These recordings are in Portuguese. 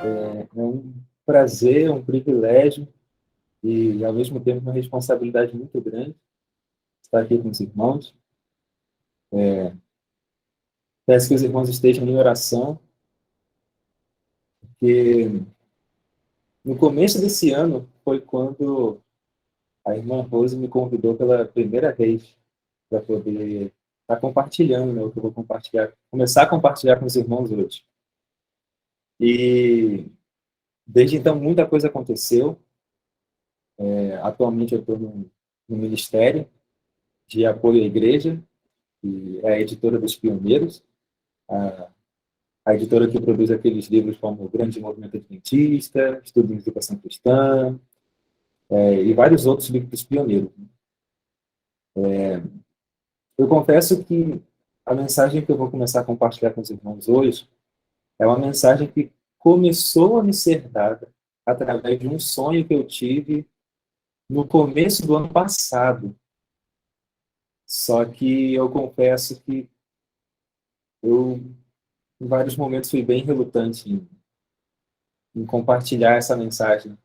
É um prazer, um privilégio e, ao mesmo tempo, uma responsabilidade muito grande estar aqui com os irmãos. Peço que os irmãos estejam em oração, porque no começo desse ano foi quando a irmã Rose me convidou pela primeira vez para poder estar compartilhando, né, o que eu vou compartilhar, começar a compartilhar com os irmãos hoje. E desde então muita coisa aconteceu. Atualmente eu estou no Ministério de Apoio à Igreja, que é a editora dos Pioneiros, a, a editora que produz aqueles livros como o Grande Movimento Adventista, Estudo em Educação Cristã, e vários outros livros dos pioneiros. Eu confesso que a mensagem que eu vou começar a compartilhar com os irmãos hoje é uma mensagem que começou a me ser dada através de um sonho que eu tive no começo do ano passado. Só que eu confesso que eu, em vários momentos, fui bem relutante em compartilhar essa mensagem,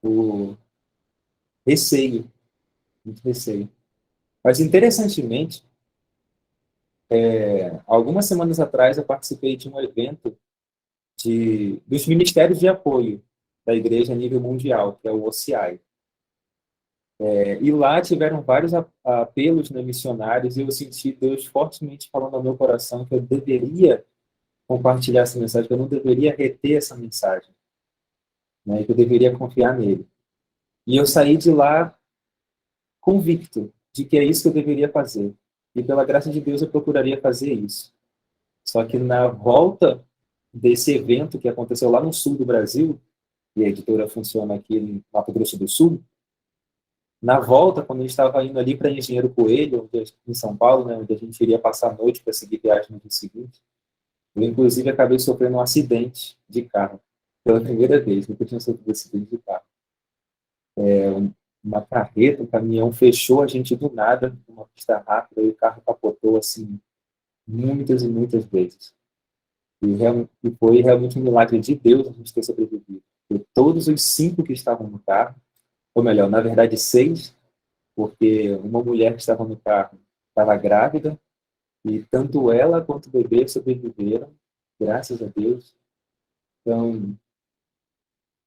por receio, muito receio. Mas, interessantemente, algumas semanas atrás eu participei de um evento dos Ministérios de Apoio da Igreja a nível mundial, que é o OCI. E lá tiveram vários apelos, né, missionários, e eu senti Deus fortemente falando ao meu coração que eu deveria compartilhar essa mensagem, que eu não deveria reter essa mensagem, né, que eu deveria confiar nele. E eu saí de lá convicto de que é isso que eu deveria fazer. E pela graça de Deus eu procuraria fazer isso. Só que na volta desse evento que aconteceu lá no sul do Brasil, e a editora funciona aqui em Mato Grosso do Sul, na volta, quando a gente estava indo ali para Engenheiro Coelho, em São Paulo, né, onde a gente iria passar a noite para seguir viagem no dia seguinte, eu, inclusive, acabei sofrendo um acidente de carro, pela primeira vez, nunca tinha sofrido acidente de carro. Uma carreta, um caminhão fechou a gente do nada, numa pista rápida, e o carro capotou, assim, muitas e muitas vezes. E foi realmente um milagre de Deus a gente ter sobrevivido. E todos os 5 que estavam no carro, ou melhor, na verdade 6, porque uma mulher que estava no carro estava grávida, e tanto ela quanto o bebê sobreviveram, graças a Deus. Então,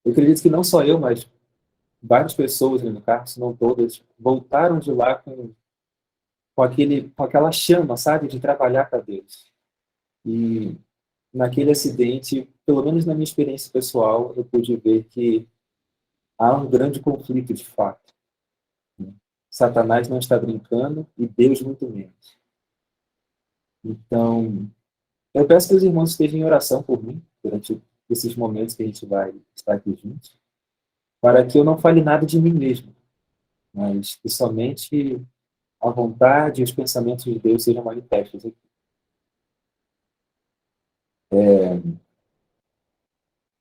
eu acredito que não só eu, mas várias pessoas no carro, se não todas, voltaram de lá com aquela chama, sabe, de trabalhar para Deus. E naquele acidente, pelo menos na minha experiência pessoal, eu pude ver que há um grande conflito de fato. Satanás não está brincando e Deus muito menos. Então, eu peço que os irmãos estejam em oração por mim durante esses momentos que a gente vai estar aqui juntos, para que eu não fale nada de mim mesmo, mas que somente a vontade e os pensamentos de Deus sejam manifestos aqui.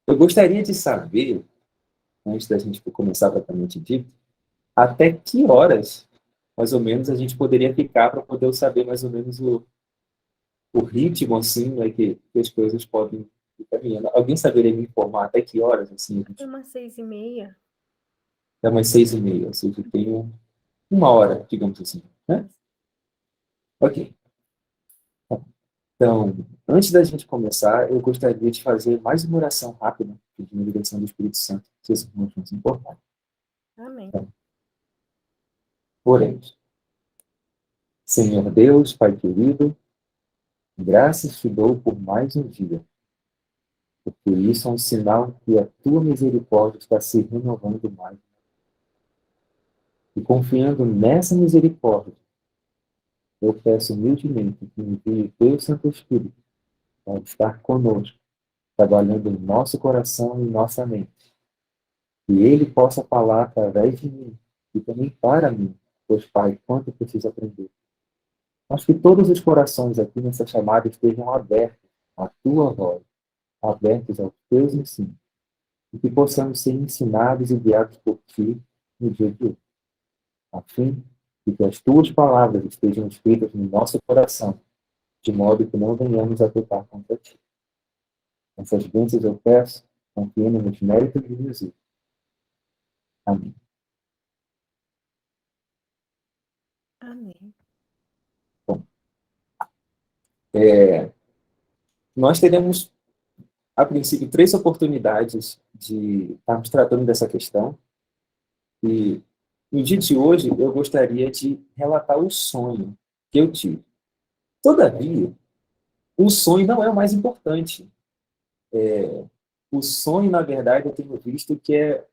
Eu gostaria de saber, antes da gente começar propriamente dito, até que horas, mais ou menos, a gente poderia ficar para poder saber mais ou menos o ritmo, assim, né, que as coisas podem ir caminhando. Alguém saberia me informar até que horas, assim? Até umas 6h30. É umas 6h30, ou seja, tem uma hora, digamos assim, né? Ok. Então, antes da gente começar, eu gostaria de fazer mais uma oração rápida, pedindo a direção do Espírito Santo, se esses irmãos não se importarem. Amém. Então, oremos. Senhor Deus, Pai querido, graças te dou por mais um dia, porque isso é um sinal que a tua misericórdia está se renovando mais. E confiando nessa misericórdia, eu peço humildemente que envie o teu Santo Espírito para estar conosco, trabalhando em nosso coração e em nossa mente. Que ele possa falar através de mim e também para mim, pois, Pai, quanto eu preciso aprender. Mas que todos os corações aqui nessa chamada estejam abertos à tua voz, abertos aos teus ensinos, e que possamos ser ensinados e guiados por ti no dia de hoje, a fim de que as tuas palavras estejam escritas no nosso coração, de modo que não venhamos a pecar contra ti. Essas bênçãos eu peço confiando nos méritos de Jesus. Amém. Amém. Bom, nós teremos, a princípio, 3 oportunidades de estarmos tratando dessa questão. E no dia de hoje, eu gostaria de relatar o sonho que eu tive. Todavia, o sonho não é o mais importante. O sonho, na verdade, eu tenho visto que é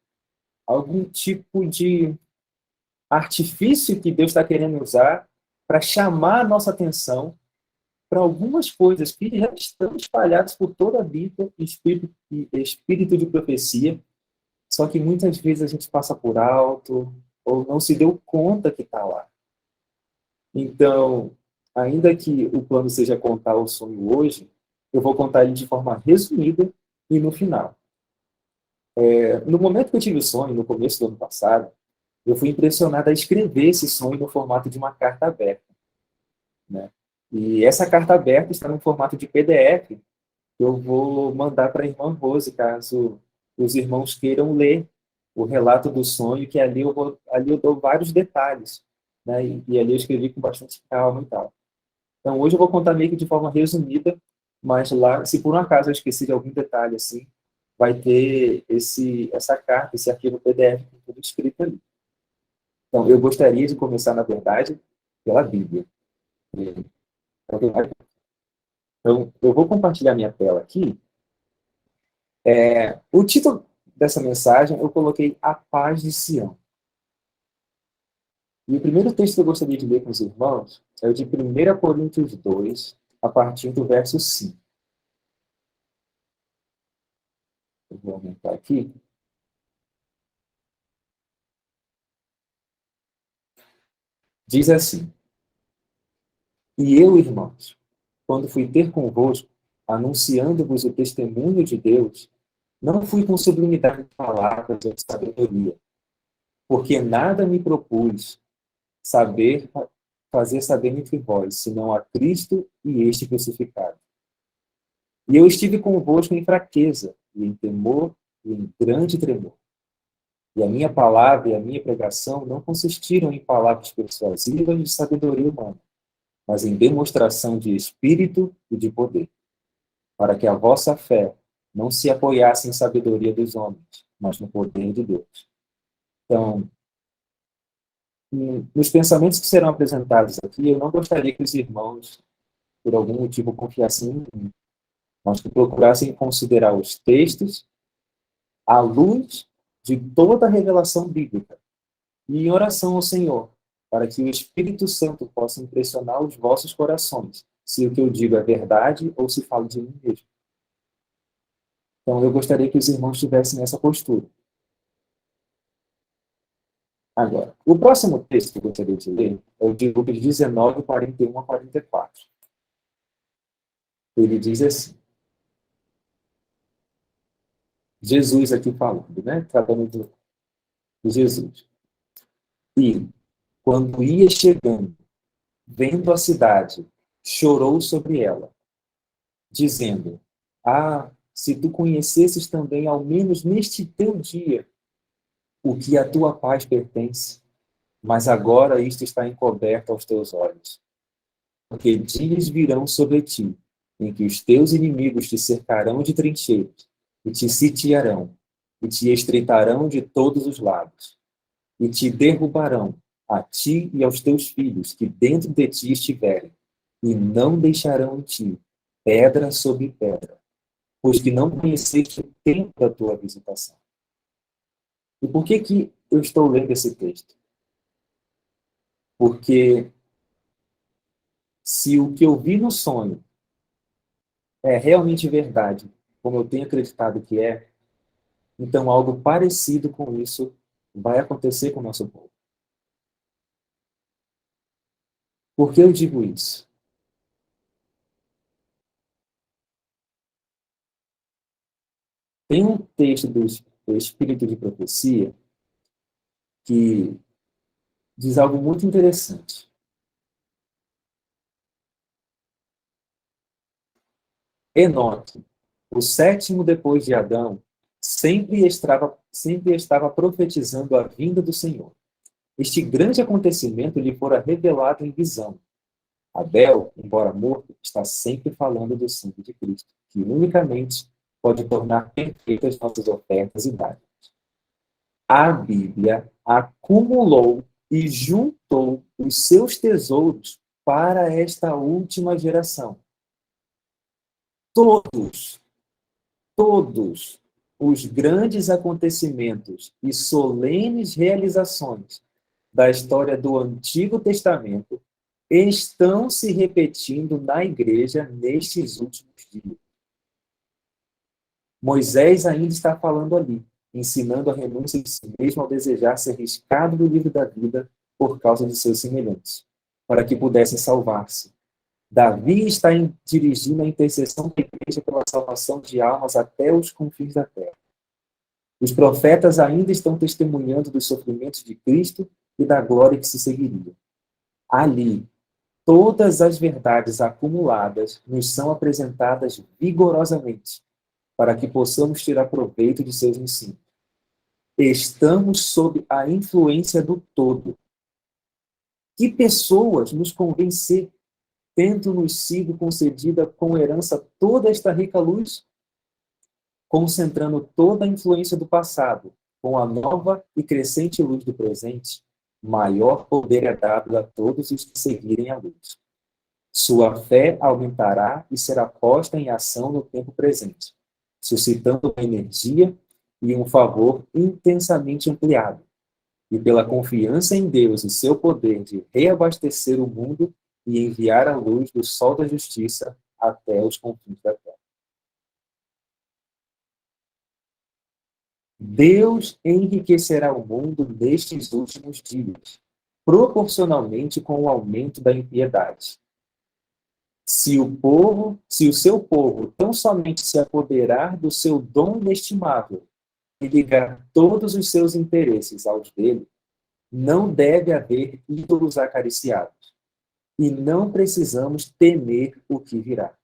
algum tipo de artifício que Deus está querendo usar para chamar a nossa atenção para algumas coisas que já estão espalhadas por toda a Bíblia, espírito de profecia, só que muitas vezes a gente passa por alto ou não se deu conta que está lá. Então, ainda que o plano seja contar o sonho hoje, eu vou contar ele de forma resumida e no final. No momento que eu tive o sonho, no começo do ano passado, eu fui impressionado a escrever esse sonho no formato de uma carta aberta, né? E essa carta aberta está no formato de PDF, que eu vou mandar para a irmã Rose, caso os irmãos queiram ler o relato do sonho, que ali eu dou vários detalhes, né? E ali eu escrevi com bastante calma e tal. Então hoje eu vou contar meio que de forma resumida, mas lá, se por um acaso eu esqueci de algum detalhe assim, vai ter essa carta, esse arquivo PDF com tudo escrito ali. Então eu gostaria de começar, na verdade, pela Bíblia. Então eu vou compartilhar minha tela aqui. O título dessa mensagem eu coloquei A Paz de Sião. E o primeiro texto que eu gostaria de ler com os irmãos é o de 1 Coríntios 2, a partir do verso 5. Eu vou aumentar aqui. Diz assim: E eu, irmãos, quando fui ter convosco, anunciando-vos o testemunho de Deus, não fui com sublimidade de palavras ou de sabedoria, porque nada me propus saber fazer saber entre vós, senão a Cristo e este crucificado. E eu estive convosco em fraqueza, e em temor, e em grande tremor. E a minha palavra e a minha pregação não consistiram em palavras persuasivas de sabedoria humana, mas em demonstração de espírito e de poder, para que a vossa fé não se apoiasse em sabedoria dos homens, mas no poder de Deus. Então, nos pensamentos que serão apresentados aqui, eu não gostaria que os irmãos, por algum motivo, confiassem em mim, mas que procurassem considerar os textos à luz de toda a revelação bíblica e em oração ao Senhor, para que o Espírito Santo possa impressionar os vossos corações, se o que eu digo é verdade ou se falo de mim mesmo. Então, eu gostaria que os irmãos tivessem essa postura. Agora, o próximo texto que eu gostaria de ler é o de Lucas 19, 41 a 44. Ele diz assim, Jesus aqui falando, né? Tratando de Jesus. E, quando ia chegando, vendo a cidade, chorou sobre ela, dizendo, Ah, se tu conhecesses também, ao menos neste teu dia, o que a tua paz pertence, mas agora isto está encoberto aos teus olhos. Porque dias virão sobre ti, em que os teus inimigos te cercarão de trincheiras, e te sitiarão, e te estreitarão de todos os lados, e te derrubarão, a ti e aos teus filhos, que dentro de ti estiverem, e não deixarão em ti pedra sobre pedra, pois que não conheceste o tempo da tua visitação. E por que eu estou lendo esse texto? Porque se o que eu vi no sonho é realmente verdade, como eu tenho acreditado que é, então algo parecido com isso vai acontecer com o nosso povo. Por que eu digo isso? Tem um texto do Espírito de Profecia que diz algo muito interessante. Enoque, o sétimo depois de Adão, sempre estava profetizando a vinda do Senhor. Este grande acontecimento lhe fora revelado em visão. Abel, embora morto, está sempre falando do sangue de Cristo, que unicamente pode tornar perfeitas nossas ofertas e dádivas. A Bíblia acumulou e juntou os seus tesouros para esta última geração. Todos os grandes acontecimentos e solenes realizações da história do Antigo Testamento estão se repetindo na igreja nestes últimos dias. Moisés ainda está falando ali, ensinando a renúncia de si mesmo ao desejar ser riscado do livro da vida por causa de seus semelhantes, para que pudessem salvar-se. Davi está dirigindo a intercessão da igreja pela salvação de almas até os confins da terra. Os profetas ainda estão testemunhando dos sofrimentos de Cristo e da glória que se seguiria. Ali, todas as verdades acumuladas nos são apresentadas vigorosamente, para que possamos tirar proveito de seus ensinos. Estamos sob a influência do todo. Que pessoas nos convencer, tendo-nos sido concedida com herança toda esta rica luz, concentrando toda a influência do passado com a nova e crescente luz do presente, maior poder é dado a todos os que seguirem a luz. Sua fé aumentará e será posta em ação no tempo presente, suscitando uma energia e um favor intensamente ampliado, e pela confiança em Deus e seu poder de reabastecer o mundo e enviar a luz do sol da justiça até os confins da terra. Deus enriquecerá o mundo nestes últimos dias, proporcionalmente com o aumento da impiedade. Se o seu povo tão somente se apoderar do seu dom inestimável e ligar todos os seus interesses aos dele, não deve haver ídolos acariciados, e não precisamos temer o que virá,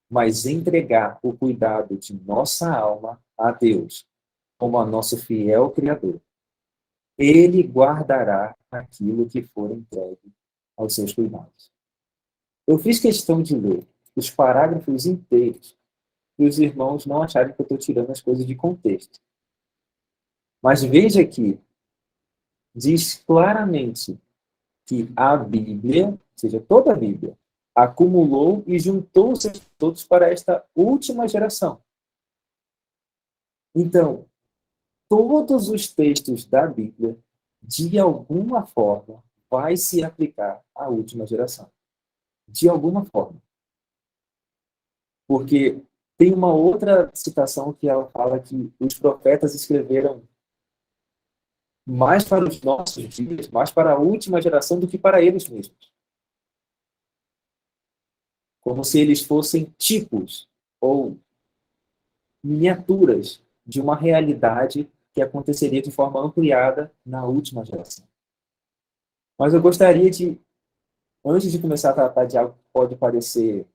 mas entregar o cuidado de nossa alma a Deus, como a nosso fiel Criador. Ele guardará aquilo que for entregue aos seus cuidados. Eu fiz questão de ler os parágrafos inteiros para os irmãos não acharem que eu estou tirando as coisas de contexto. Mas veja que diz claramente que a Bíblia, ou seja, toda a Bíblia, acumulou e juntou seus todos para esta última geração. Então, todos os textos da Bíblia, de alguma forma, vai se aplicar à última geração. De alguma forma. Porque tem uma outra citação que ela fala que os profetas escreveram mais para os nossos dias, mais para a última geração do que para eles mesmos. Como se eles fossem tipos ou miniaturas de uma realidade que aconteceria de forma ampliada na última geração. Mas eu gostaria de, antes de começar a tratar de algo que pode parecer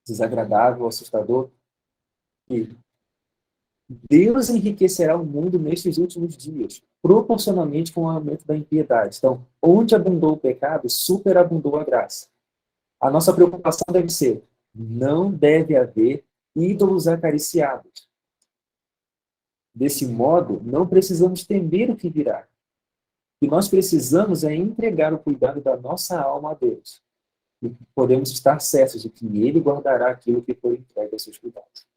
desagradável, assustador, que Deus enriquecerá o mundo nestes últimos dias, proporcionalmente com o aumento da impiedade. Então, onde abundou o pecado, superabundou a graça. A nossa preocupação deve ser, não deve haver ídolos acariciados. Desse modo, não precisamos temer o que virá. O que nós precisamos é entregar o cuidado da nossa alma a Deus. E podemos estar certos de que Ele guardará aquilo que foi entregue aos seus cuidados.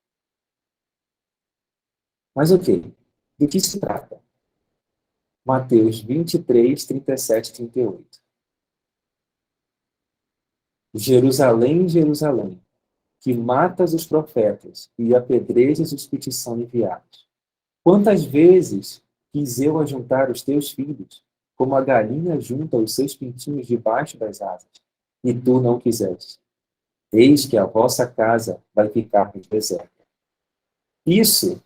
Mas ok, do que se trata? Mateus 23, 37 e 38. Jerusalém, Jerusalém, que matas os profetas e apedrejas os que te são enviados. Quantas vezes quis eu ajuntar os teus filhos, como a galinha junta os seus pintinhos debaixo das asas, e tu não quiseste. Eis que a vossa casa vai ficar deserta. Isso,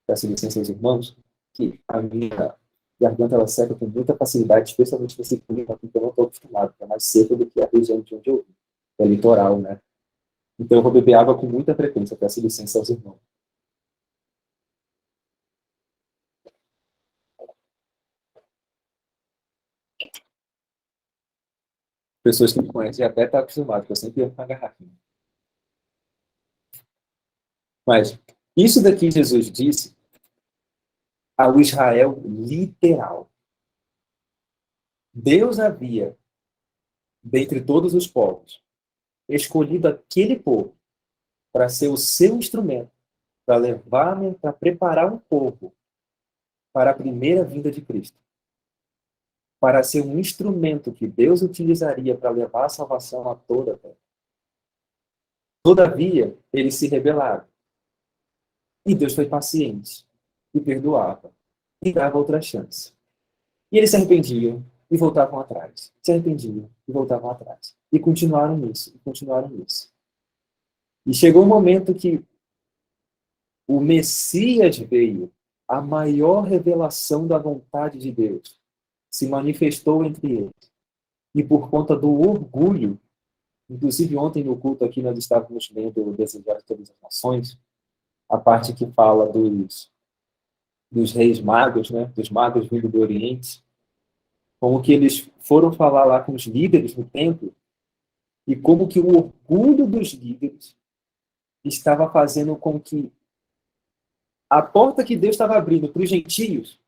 peço licença aos irmãos, que a minha garganta ela seca com muita facilidade, especialmente nesse clima aqui que eu não estou acostumado, que é mais seco do que a região de onde eu vivo, que é litoral, né? Então eu vou beber água com muita frequência, peço licença aos irmãos. Pessoas que me conhecem até estão acostumadas, porque eu sempre ia com a garrafinha. Mas isso daqui Jesus disse ao Israel literal. Deus havia, dentre todos os povos, escolhido aquele povo para ser o seu instrumento, para levar, para preparar um povo para a primeira vinda de Cristo, para ser um instrumento que Deus utilizaria para levar a salvação a toda a terra. Todavia, eles se rebelaram. E Deus foi paciente e perdoava e dava outra chance. E eles se arrependiam e voltavam atrás. Se arrependiam e voltavam atrás. E continuaram nisso, e continuaram nisso. E chegou um momento que o Messias veio, a maior revelação da vontade de Deus se manifestou entre eles. E por conta do orgulho, inclusive ontem no culto aqui nós estávamos lendo o Desejar de Todas as Nações, a parte que fala dos reis magos, né, dos magos vindo do Oriente, como que eles foram falar lá com os líderes no templo, e como que o orgulho dos líderes estava fazendo com que a porta que Deus estava abrindo para os gentios,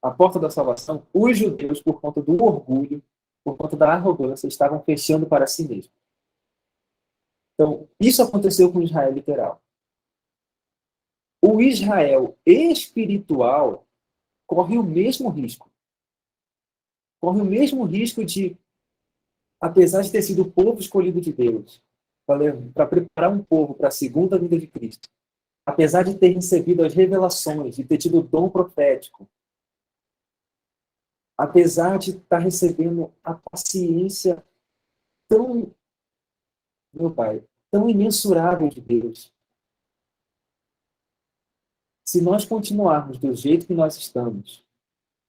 a porta da salvação, os judeus, por conta do orgulho, por conta da arrogância, estavam fechando para si mesmos. Então, isso aconteceu com Israel literal. O Israel espiritual corre o mesmo risco. Corre o mesmo risco de, apesar de ter sido o povo escolhido de Deus, para preparar um povo para a segunda vinda de Cristo, apesar de ter recebido as revelações, de ter tido o dom profético, apesar de estar recebendo a paciência tão, meu Pai, tão imensurável de Deus, se nós continuarmos do jeito que nós estamos,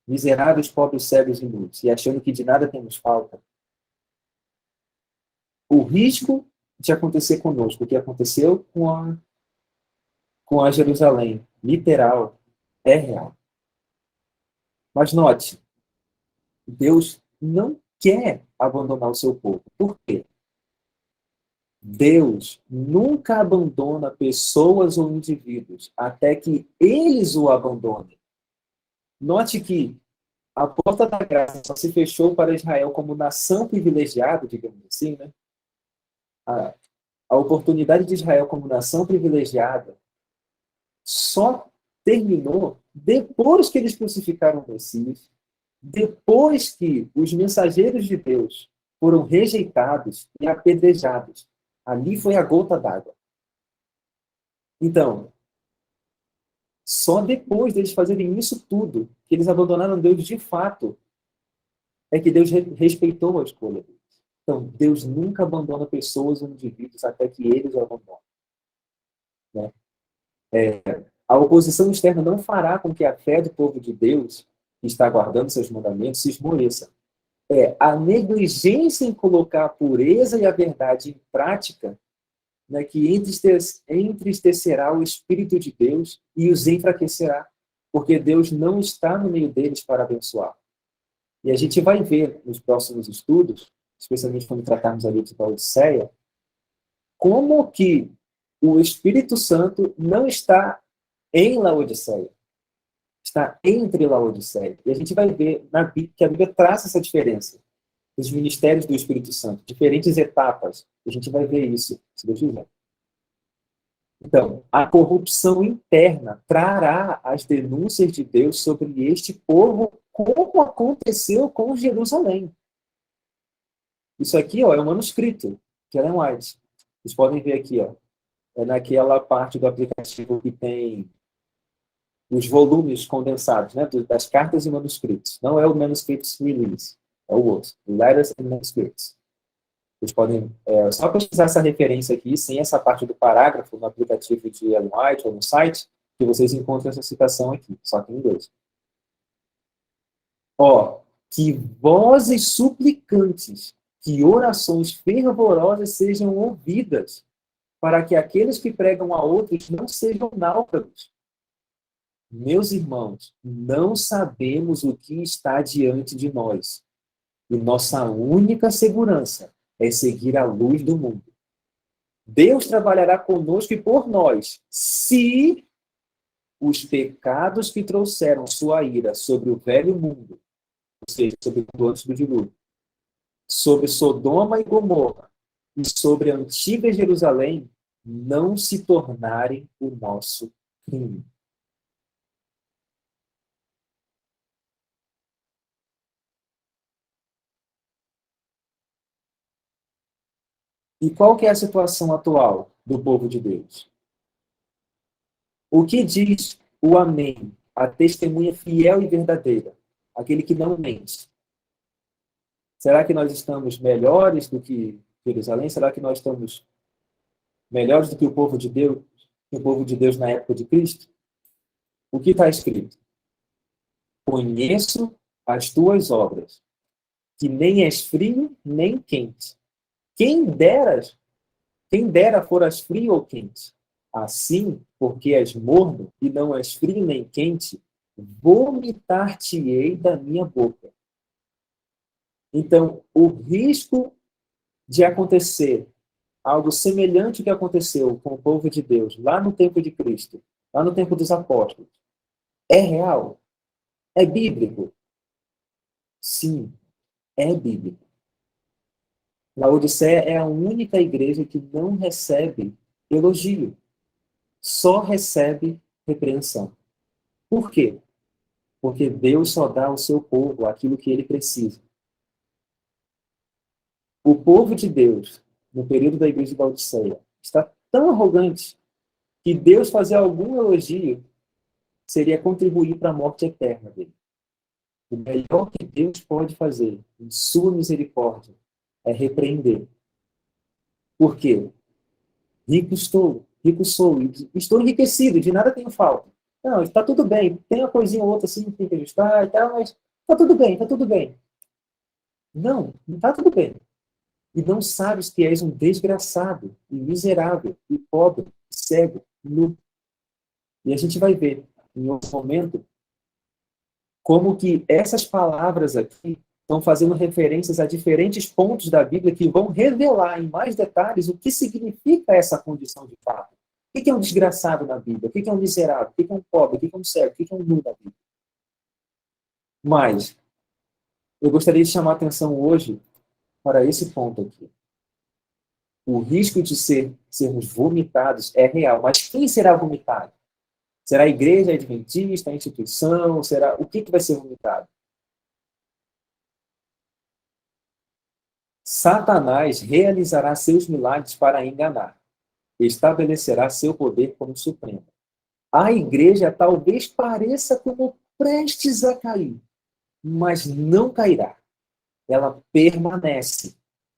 miseráveis, pobres, cegos e mudos, e achando que de nada temos falta, o risco de acontecer conosco, o que aconteceu com a Jerusalém, literal, é real. Mas note, Deus não quer abandonar o seu povo. Por quê? Deus nunca abandona pessoas ou indivíduos até que eles o abandonem. Note que a porta da graça só se fechou para Israel como nação privilegiada, digamos assim, né? A oportunidade de Israel como nação privilegiada só terminou depois que eles crucificaram o Messias, depois que os mensageiros de Deus foram rejeitados e apedrejados. Ali foi a gota d'água. Então, só depois deles fazerem isso tudo, que eles abandonaram Deus de fato, é que Deus respeitou a escolha deles. Então, Deus nunca abandona pessoas ou indivíduos até que eles o abandonem. Né? A oposição externa não fará com que a fé do povo de Deus, que está guardando seus mandamentos, se esmoreça. A negligência em colocar a pureza e a verdade em prática, né, que entristecerá o Espírito de Deus e os enfraquecerá, porque Deus não está no meio deles para abençoar. E a gente vai ver nos próximos estudos, especialmente quando tratarmos ali de Laodiceia, como que o Espírito Santo não está em Laodiceia, está entre Laodiceia. E a gente vai ver na Bíblia, que a Bíblia traça essa diferença dos ministérios do Espírito Santo, diferentes etapas. A gente vai ver isso, se Deus quiser. Então, a corrupção interna trará as denúncias de Deus sobre este povo, como aconteceu com Jerusalém. Isso aqui, ó, é um manuscrito, que é Ellen White. Vocês podem ver aqui, ó, é naquela parte do aplicativo que tem os volumes condensados, né, das cartas e manuscritos. Não é o Manuscripts Release, é o outro, Letters and Manuscripts. Vocês podem só pesquisar essa referência aqui, sem essa parte do parágrafo, no aplicativo de Ellen White ou no site, que vocês encontram essa citação aqui, só que em inglês. Ó, que vozes suplicantes, que orações fervorosas sejam ouvidas, para que aqueles que pregam a outros não sejam náufragos. Meus irmãos, não sabemos o que está diante de nós. E nossa única segurança é seguir a luz do mundo. Deus trabalhará conosco e por nós, se os pecados que trouxeram sua ira sobre o velho mundo, ou seja, sobre o antes do dilúvio, sobre Sodoma e Gomorra e sobre a antiga Jerusalém, não se tornarem o nosso crime. E qual que é a situação atual do povo de Deus? O que diz o Amém, a testemunha fiel e verdadeira, aquele que não mente? Será que nós estamos melhores do que Jerusalém? Será que nós estamos melhores do que o povo de Deus, o povo de Deus na época de Cristo? O que está escrito? Conheço as tuas obras, que nem és frio nem quente. Quem dera foras frio ou quente. Assim, porque és morno e não és frio nem quente, vomitar-te-ei da minha boca. Então, o risco de acontecer algo semelhante ao que aconteceu com o povo de Deus lá no tempo de Cristo, lá no tempo dos apóstolos, é real? É bíblico? Sim, é bíblico. Laodiceia é a única igreja que não recebe elogio, só recebe repreensão. Por quê? Porque Deus só dá ao seu povo aquilo que ele precisa. O povo de Deus, no período da igreja de Laodiceia, está tão arrogante que Deus fazer algum elogio seria contribuir para a morte eterna dele. O melhor que Deus pode fazer, em sua misericórdia, é repreender. Por quê? Rico sou, estou enriquecido, de nada tenho falta. Não, está tudo bem, tem uma coisinha ou outra assim que tem que ajustar e tal, mas está tudo bem, está tudo bem. Não, não está tudo bem. E não sabes que és um desgraçado, e miserável, e pobre, e cego, e nu. E a gente vai ver, em outro momento, como que essas palavras aqui estão fazendo referências a diferentes pontos da Bíblia que vão revelar em mais detalhes o que significa essa condição de fato. O que é um desgraçado na Bíblia? O que é um miserável? O que é um pobre? O que é um cego? O que é um nu na Bíblia? Mas eu gostaria de chamar a atenção hoje para esse ponto aqui. O risco de sermos vomitados é real, mas quem será vomitado? Será a igreja adventista, a instituição? Será o que vai ser vomitado? Satanás realizará seus milagres para enganar. Estabelecerá seu poder como supremo. A igreja talvez pareça como prestes a cair, mas não cairá. Ela permanece,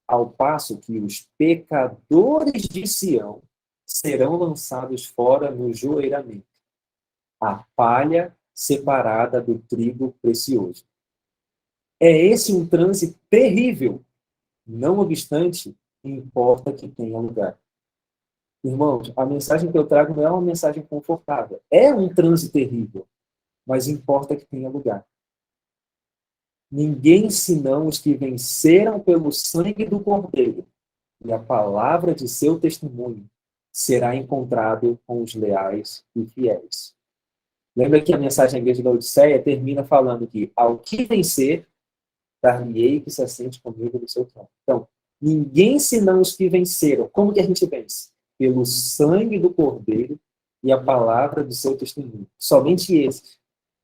ao passo que os pecadores de Sião serão lançados fora no joeiramento. A palha separada do trigo precioso. É esse um transe terrível. Não obstante, importa que tenha lugar. Irmãos, a mensagem que eu trago não é uma mensagem confortável. É um transe terrível, mas importa que tenha lugar. Ninguém senão os que venceram pelo sangue do Cordeiro e a palavra de seu testemunho será encontrado com os leais e fiéis. Lembra que a mensagem da igreja da Odisseia termina falando que ao que vencer, dar-lhe-ei que se assente comigo no seu trono. Então, ninguém senão os que venceram. Como que a gente vence? Pelo sangue do Cordeiro e a palavra do seu testemunho. Somente esses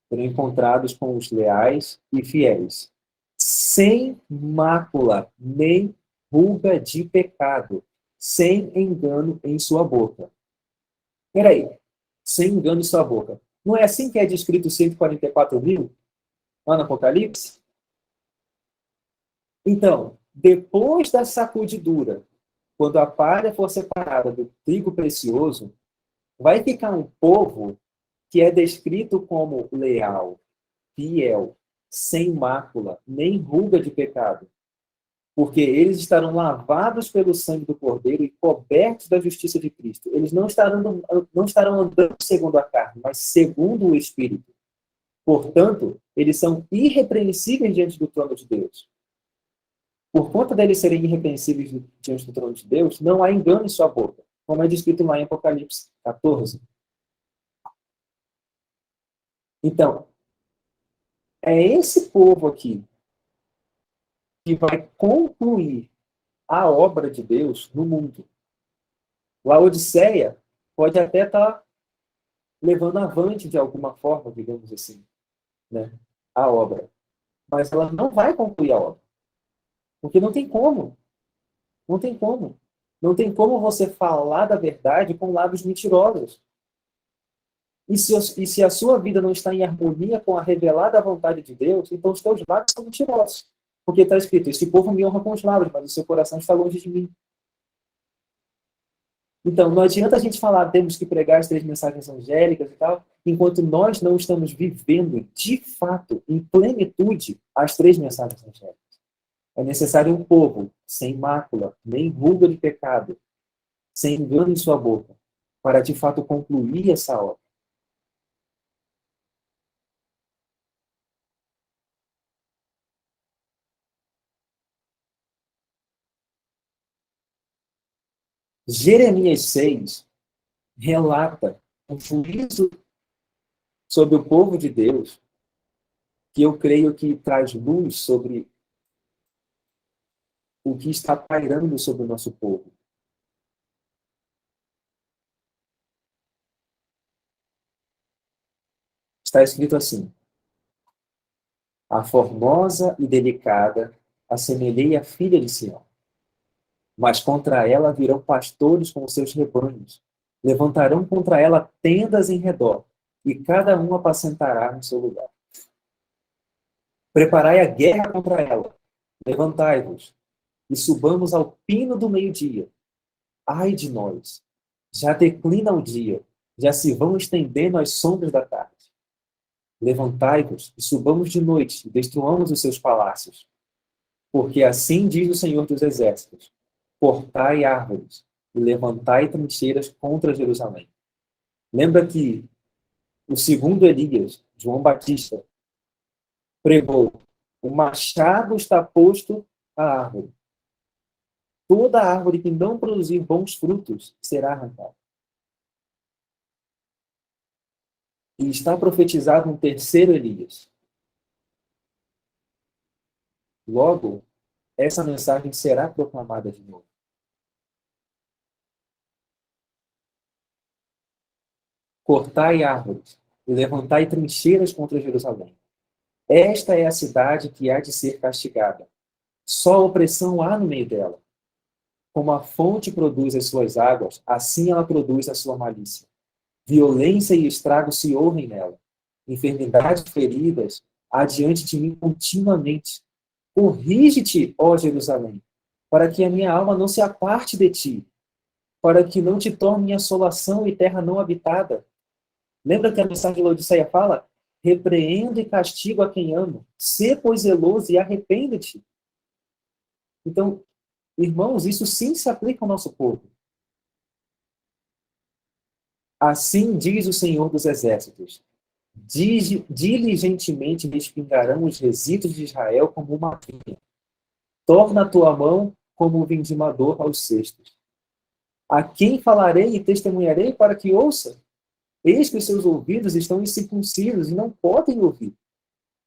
serão encontrados com os leais e fiéis, sem mácula, nem ruga de pecado, sem engano em sua boca. Peraí, sem engano em sua boca. Não é assim que é descrito 144 mil lá no Apocalipse? Então, depois da sacudidura, quando a palha for separada do trigo precioso, vai ficar um povo que é descrito como leal, fiel, sem mácula, nem ruga de pecado. Porque eles estarão lavados pelo sangue do Cordeiro e cobertos da justiça de Cristo. Eles não estarão andando segundo a carne, mas segundo o Espírito. Portanto, eles são irrepreensíveis diante do trono de Deus. Por conta deles serem irrepreensíveis diante do trono de Deus, não há engano em sua boca, como é descrito lá em Apocalipse 14. Então, é esse povo aqui que vai concluir a obra de Deus no mundo. Laodiceia pode até estar levando avante de alguma forma, digamos assim, né, a obra. Mas ela não vai concluir a obra. Porque não tem como. Não tem como. Não tem como você falar da verdade com lábios mentirosos. E se a sua vida não está em harmonia com a revelada vontade de Deus, então os teus lábios são mentirosos. Porque está escrito, esse povo me honra com os lábios, mas o seu coração está longe de mim. Então, não adianta a gente falar, temos que pregar as 3 mensagens angélicas e tal, enquanto nós não estamos vivendo, de fato, em plenitude, as 3 mensagens angélicas. É necessário um povo sem mácula, nem ruga de pecado, sem engano em sua boca, para de fato concluir essa obra. Jeremias 6 relata um juízo sobre o povo de Deus, que eu creio que traz luz sobre o que está pairando sobre o nosso povo. Está escrito assim: a formosa e delicada assemelhei a filha de Sião, mas contra ela virão pastores com os seus rebanhos, levantarão contra ela tendas em redor, e cada um apacentará no seu lugar. Preparai a guerra contra ela, levantai-vos, e subamos ao pino do meio-dia. Ai de nós! Já declina o dia, já se vão estendendo as sombras da tarde. Levantai-vos e subamos de noite, e destruamos os seus palácios. Porque assim diz o Senhor dos Exércitos: cortai árvores e levantai trincheiras contra Jerusalém. Lembra que o segundo Elias, João Batista, pregou: o machado está posto à árvore. Toda árvore que não produzir bons frutos será arrancada. E está profetizado um terceiro Elias. Logo, essa mensagem será proclamada de novo. Cortai árvores e levantai trincheiras contra Jerusalém. Esta é a cidade que há de ser castigada. Só opressão há no meio dela. Como a fonte produz as suas águas, assim ela produz a sua malícia. Violência e estrago se ouvem nela. Enfermidades e feridas há diante de mim continuamente. Corrige-te, ó Jerusalém, para que a minha alma não se aparte de ti, para que não te torne assolação e terra não habitada. Lembra que a mensagem de Laodiceia fala? Repreendo e castigo a quem amo. Sê, pois, zeloso e arrepende-te. Então, irmãos, isso sim se aplica ao nosso povo. Assim diz o Senhor dos Exércitos: diligentemente respingarão os resíduos de Israel como uma vinha. Torna a tua mão como o vindimador aos cestos. A quem falarei e testemunharei para que ouça? Eis que os seus ouvidos estão incircuncisos e não podem ouvir.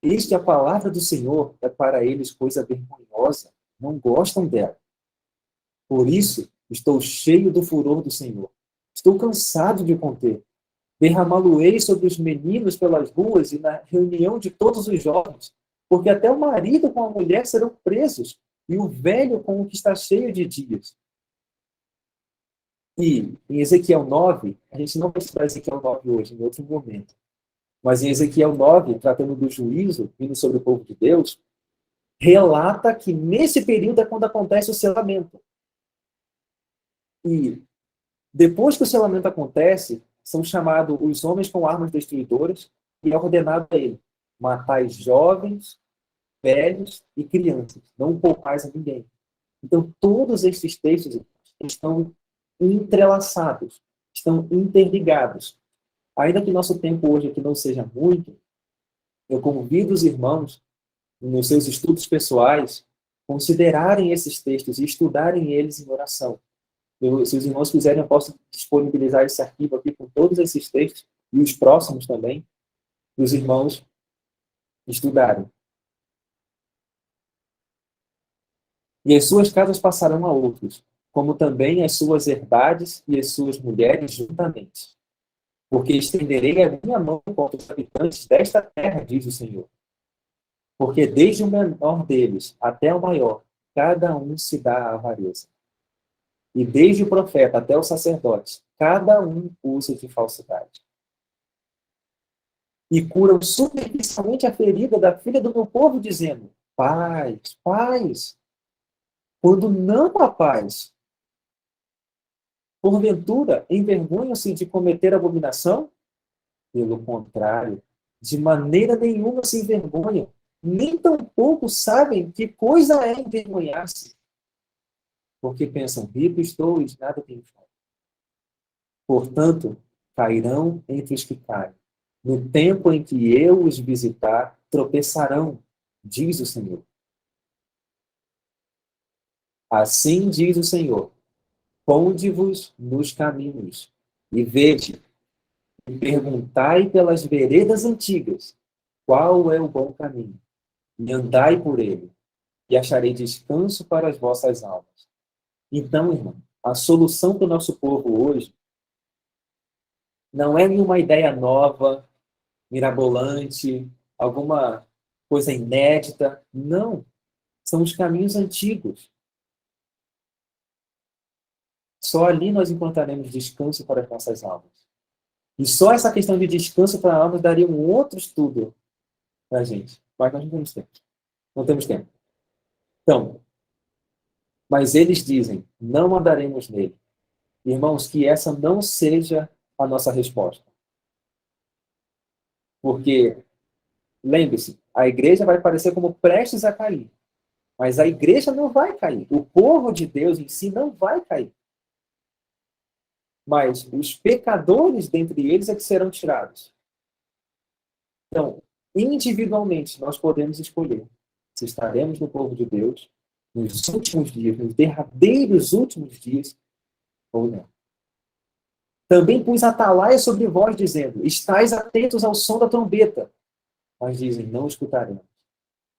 Eis que a palavra do Senhor é para eles coisa vergonhosa, não gostam dela. Por isso, estou cheio do furor do Senhor. Estou cansado de conter. Derramá-lo-ei sobre os meninos pelas ruas e na reunião de todos os jovens, porque até o marido com a mulher serão presos, e o velho com o que está cheio de dias. E em Ezequiel 9, a gente não vai estudar Ezequiel 9 hoje, em outro momento, mas em Ezequiel 9, tratando do juízo vindo sobre o povo de Deus, relata que nesse período é quando acontece o selamento. E depois que o selamento acontece, são chamados os homens com armas destruidoras e é ordenado a ele: matai jovens, velhos e crianças, não poupais a ninguém. Então, todos esses textos estão entrelaçados, estão interligados. Ainda que nosso tempo hoje aqui não seja muito, eu convido os irmãos, nos seus estudos pessoais, considerarem esses textos e estudarem eles em oração. Se os irmãos quiserem, eu posso disponibilizar esse arquivo aqui com todos esses textos e os próximos também, para os irmãos estudarem. E as suas casas passarão a outros, como também as suas herdades e as suas mulheres juntamente. Porque estenderei a minha mão contra os habitantes desta terra, diz o Senhor. Porque desde o menor deles até o maior, cada um se dá à avareza. E desde o profeta até o sacerdote, cada um usa de falsidade. E curam superficialmente a ferida da filha do meu povo, dizendo: paz, paz. Quando não há paz, porventura, envergonham-se de cometer abominação? Pelo contrário, de maneira nenhuma se envergonham, nem tampouco sabem que coisa é envergonhar-se. Porque pensam, rico estou e de nada tenho falta. Portanto, cairão entre os que caem. No tempo em que eu os visitar, tropeçarão, diz o Senhor. Assim diz o Senhor: ponde-vos nos caminhos, e vede, e perguntai pelas veredas antigas, qual é o bom caminho, e andai por ele, e acharei descanso para as vossas almas. Então, irmão, a solução para o nosso povo hoje não é nenhuma ideia nova, mirabolante, alguma coisa inédita. Não. São os caminhos antigos. Só ali nós encontraremos descanso para as nossas almas. E só essa questão de descanso para a alma daria um outro estudo para a gente. Mas nós não temos tempo. Não temos tempo. Então, mas eles dizem, não andaremos nele. Irmãos, que essa não seja a nossa resposta. Porque, lembre-se, a igreja vai parecer como prestes a cair. Mas a igreja não vai cair. O povo de Deus em si não vai cair. Mas os pecadores dentre eles é que serão tirados. Então, individualmente, nós podemos escolher se estaremos no povo de Deus nos últimos dias, nos derradeiros últimos dias, ou não. Também pus atalaia sobre vós, dizendo, estais atentos ao som da trombeta. Mas dizem, não escutaremos.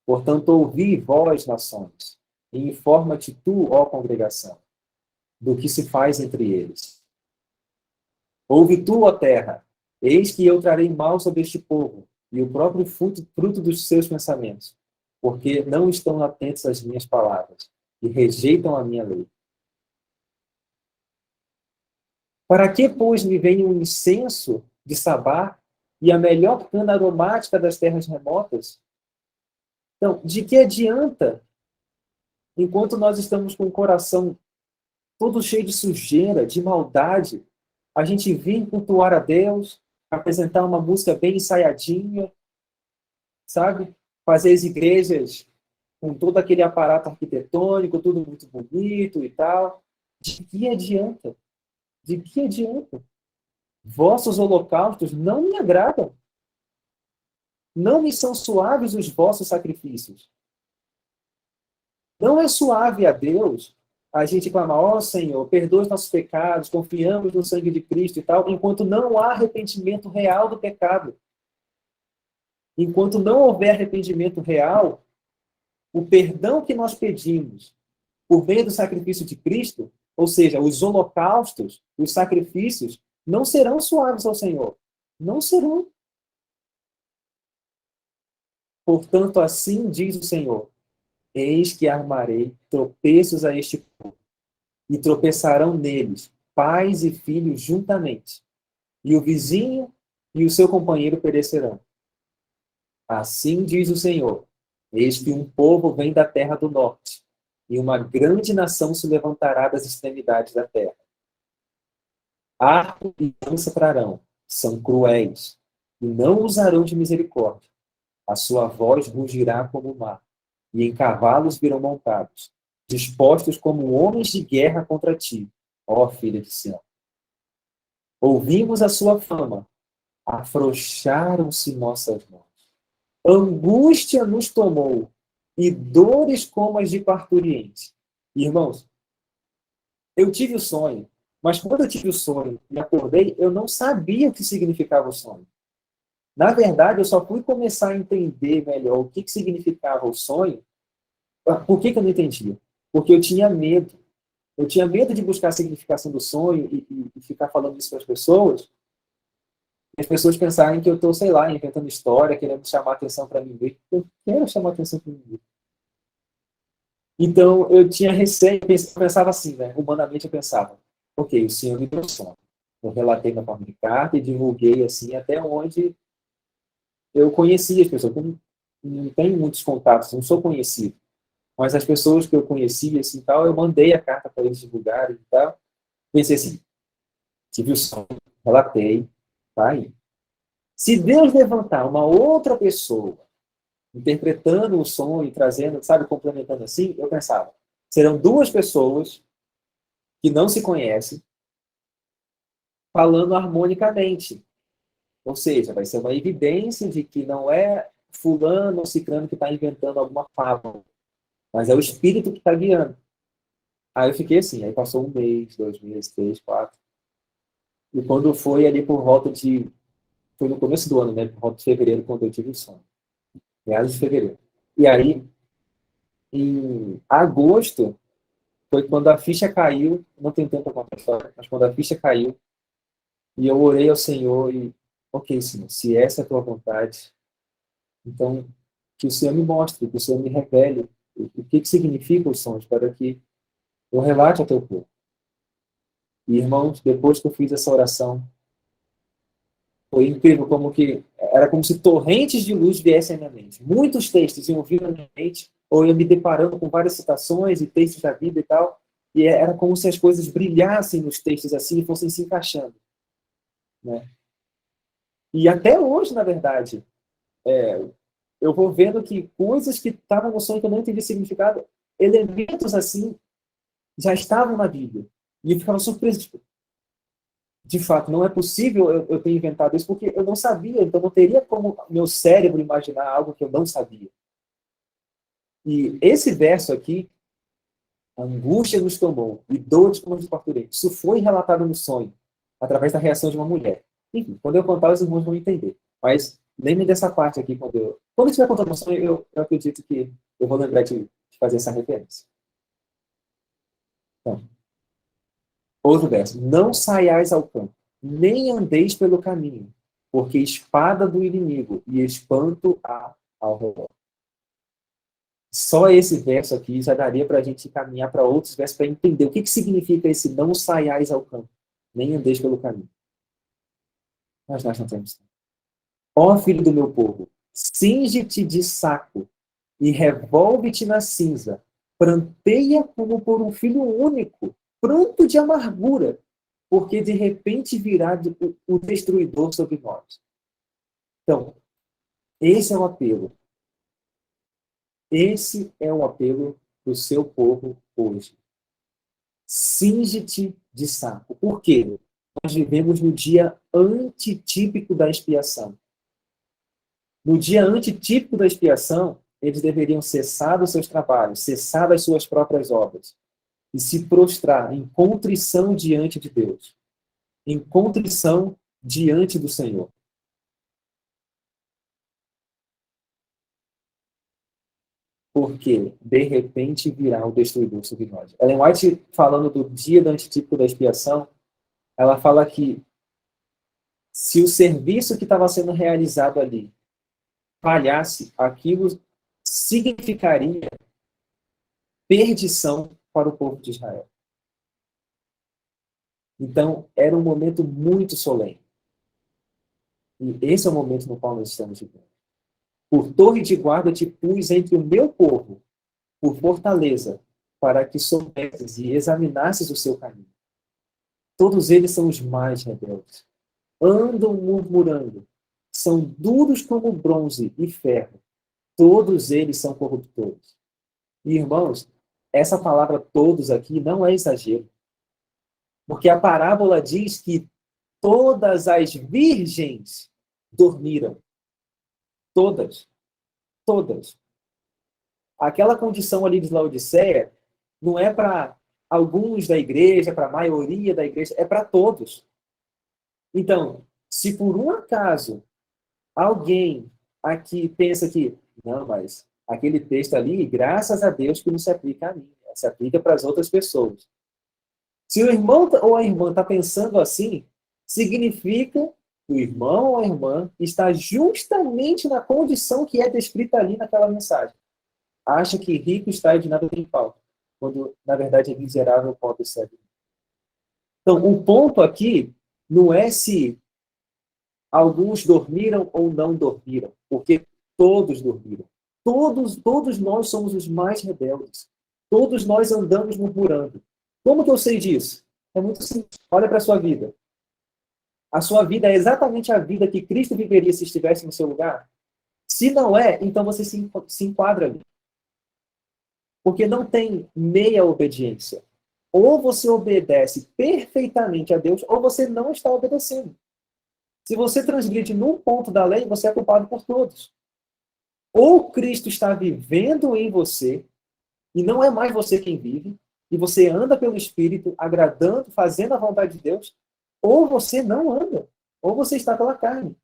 Portanto, ouvi vós, nações, e informa-te tu, ó congregação, do que se faz entre eles. Ouve tu, ó terra, eis que eu trarei mal sobre este povo, e o próprio fruto dos seus pensamentos, porque não estão atentos às minhas palavras, e rejeitam a minha lei. Para que, pois, me vem um incenso de Sabá e a melhor cana aromática das terras remotas? Então, de que adianta, enquanto nós estamos com o coração todo cheio de sujeira, de maldade, a gente vir cultuar a Deus, apresentar uma música bem ensaiadinha, sabe? Fazer as igrejas com todo aquele aparato arquitetônico, tudo muito bonito e tal. De que adianta? De que adianta? Vossos holocaustos não me agradam. Não me são suaves os vossos sacrifícios. Não é suave a Deus a gente clamar, ó Senhor, perdoa os nossos pecados, confiamos no sangue de Cristo e tal, enquanto não há arrependimento real do pecado. Enquanto não houver arrependimento real, o perdão que nós pedimos por meio do sacrifício de Cristo, ou seja, os holocaustos, os sacrifícios, não serão suaves ao Senhor. Não serão. Portanto, assim diz o Senhor, eis que armarei tropeços a este povo, e tropeçarão neles pais e filhos juntamente, e o vizinho e o seu companheiro perecerão. Assim diz o Senhor, eis que um povo vem da terra do norte, e uma grande nação se levantará das extremidades da terra. Arco e lança trarão, são cruéis, e não usarão de misericórdia. A sua voz rugirá como o mar, e em cavalos virão montados, dispostos como homens de guerra contra ti, ó filha de Sião. Ouvimos a sua fama, afrouxaram-se nossas mãos. Angústia nos tomou, e dores como as de parturiente. Irmãos, eu tive o sonho, mas quando eu tive o sonho e acordei, eu não sabia o que significava o sonho. Na verdade, eu só fui começar a entender melhor o que significava o sonho. Por que eu não entendia? Porque eu tinha medo. Eu tinha medo de buscar a significação do sonho e ficar falando isso para as pessoas. E as pessoas pensarem que eu estou, sei lá, inventando história, querendo chamar atenção para mim mesmo. Eu quero chamar atenção para mim mesmo. Então, eu tinha receio, pensava assim, né? Humanamente eu pensava, ok, o senhor me deu sonho. Eu relatei na forma de carta e divulguei assim até onde eu conhecia as pessoas. Eu não tenho muitos contatos, não sou conhecido. Mas as pessoas que eu conhecia, assim, tal, eu mandei a carta para eles divulgarem e tal. Pensei assim, tive o sonho, relatei, tá aí. Se Deus levantar uma outra pessoa, interpretando o sonho, trazendo, sabe, complementando assim, eu pensava, serão duas pessoas que não se conhecem, falando harmonicamente. Ou seja, vai ser uma evidência de que não é fulano ou ciclano que está inventando alguma fábula, mas é o espírito que está guiando. Aí eu fiquei assim, aí passou um mês, 2 meses, 3, 4. E quando foi ali por volta de... Foi no começo do ano, né? Por volta de fevereiro, quando eu tive o sonho. Meados de fevereiro. E aí, em agosto, foi quando a ficha caiu. Não tem tempo para contar a história, mas quando a ficha caiu, e eu orei ao Senhor e... Ok, Senhor, se essa é a tua vontade, então que o Senhor me mostre, que o Senhor me revele o que significa os sonhos, para que eu relate ao teu povo. E, irmãos, depois que eu fiz essa oração, foi incrível, como que era como se torrentes de luz viessem à minha mente. Muitos textos iam vir à minha mente, ou eu me deparando com várias citações e textos da Bíblia e tal, e era como se as coisas brilhassem nos textos assim e fossem se encaixando, né? E até hoje, na verdade, eu vou vendo que coisas que estavam no sonho que eu não entendi significado, elementos assim, já estavam na Bíblia. E eu ficava surpreso, tipo, de fato, não é possível eu ter inventado isso, porque eu não sabia, então não teria como meu cérebro imaginar algo que eu não sabia. E esse verso aqui, a angústia nos tomou e dores como de parturiente, isso foi relatado no sonho, através da reação de uma mulher. Enfim, quando eu contar, os irmãos vão entender. Mas lembrem dessa parte aqui, quando eu estiver contando o sonho, eu acredito que eu vou lembrar de fazer essa referência. Então, outro verso. Não saiais ao campo, nem andeis pelo caminho, porque espada do inimigo e espanto há ao redor. Só esse verso aqui já daria para a gente caminhar para outros versos para entender o que significa esse não saiais ao campo, nem andeis pelo caminho. Mas nós não temos tempo. Ó filho do meu povo, cinge-te de saco e revolve-te na cinza, pranteia como por um filho único, pranto de amargura, porque de repente virá o destruidor sobre nós. Então, esse é o apelo. Esse é o apelo do seu povo hoje. Cinge-te de saco. Por quê? Nós vivemos no dia antitípico da expiação. No dia antitípico da expiação, eles deveriam cessar dos seus trabalhos, cessar das suas próprias obras e se prostrar em contrição diante de Deus, em contrição diante do Senhor. Porque, de repente, virá o destruidor sobre nós. Ellen White, falando do dia do antitípico da expiação, ela fala que se o serviço que estava sendo realizado ali falhasse, aquilo significaria perdição para o povo de Israel. Então, era um momento muito solene. E esse é o momento no qual nós estamos vivendo. Por torre de guarda te pus entre o meu povo, por fortaleza, para que soubesses e examinasses o seu caminho. Todos eles são os mais rebeldes. Andam murmurando. São duros como bronze e ferro. Todos eles são corruptores. E, irmãos, essa palavra todos aqui não é exagero. Porque a parábola diz que todas as virgens dormiram. Todas. Todas. aquela condição ali de Laodiceia não é para alguns da igreja, para a maioria da igreja, é para todos. Então, se por um acaso alguém aqui pensa que, não, mas aquele texto ali, graças a Deus que não se aplica a mim, se aplica para as outras pessoas. Se o irmão ou a irmã está pensando assim, significa que o irmão ou a irmã está justamente na condição que é descrita ali naquela mensagem. Acha que rico está e de nada tem falta, quando na verdade é miserável, pobre e cego. Então, o ponto aqui não é se alguns dormiram ou não dormiram, porque todos dormiram. Todos nós somos os mais rebeldes. Todos nós andamos murmurando. Como que eu sei disso? É muito simples. Olha para a sua vida. A sua vida é exatamente a vida que Cristo viveria se estivesse no seu lugar? Se não é, então você se enquadra ali. Porque não tem meia obediência. Ou você obedece perfeitamente a Deus, ou você não está obedecendo. Se você transgride num ponto da lei, você é culpado por todos. Ou Cristo está vivendo em você, e não é mais você quem vive, e você anda pelo Espírito, agradando, fazendo a vontade de Deus, ou você não anda, ou você está pela carne.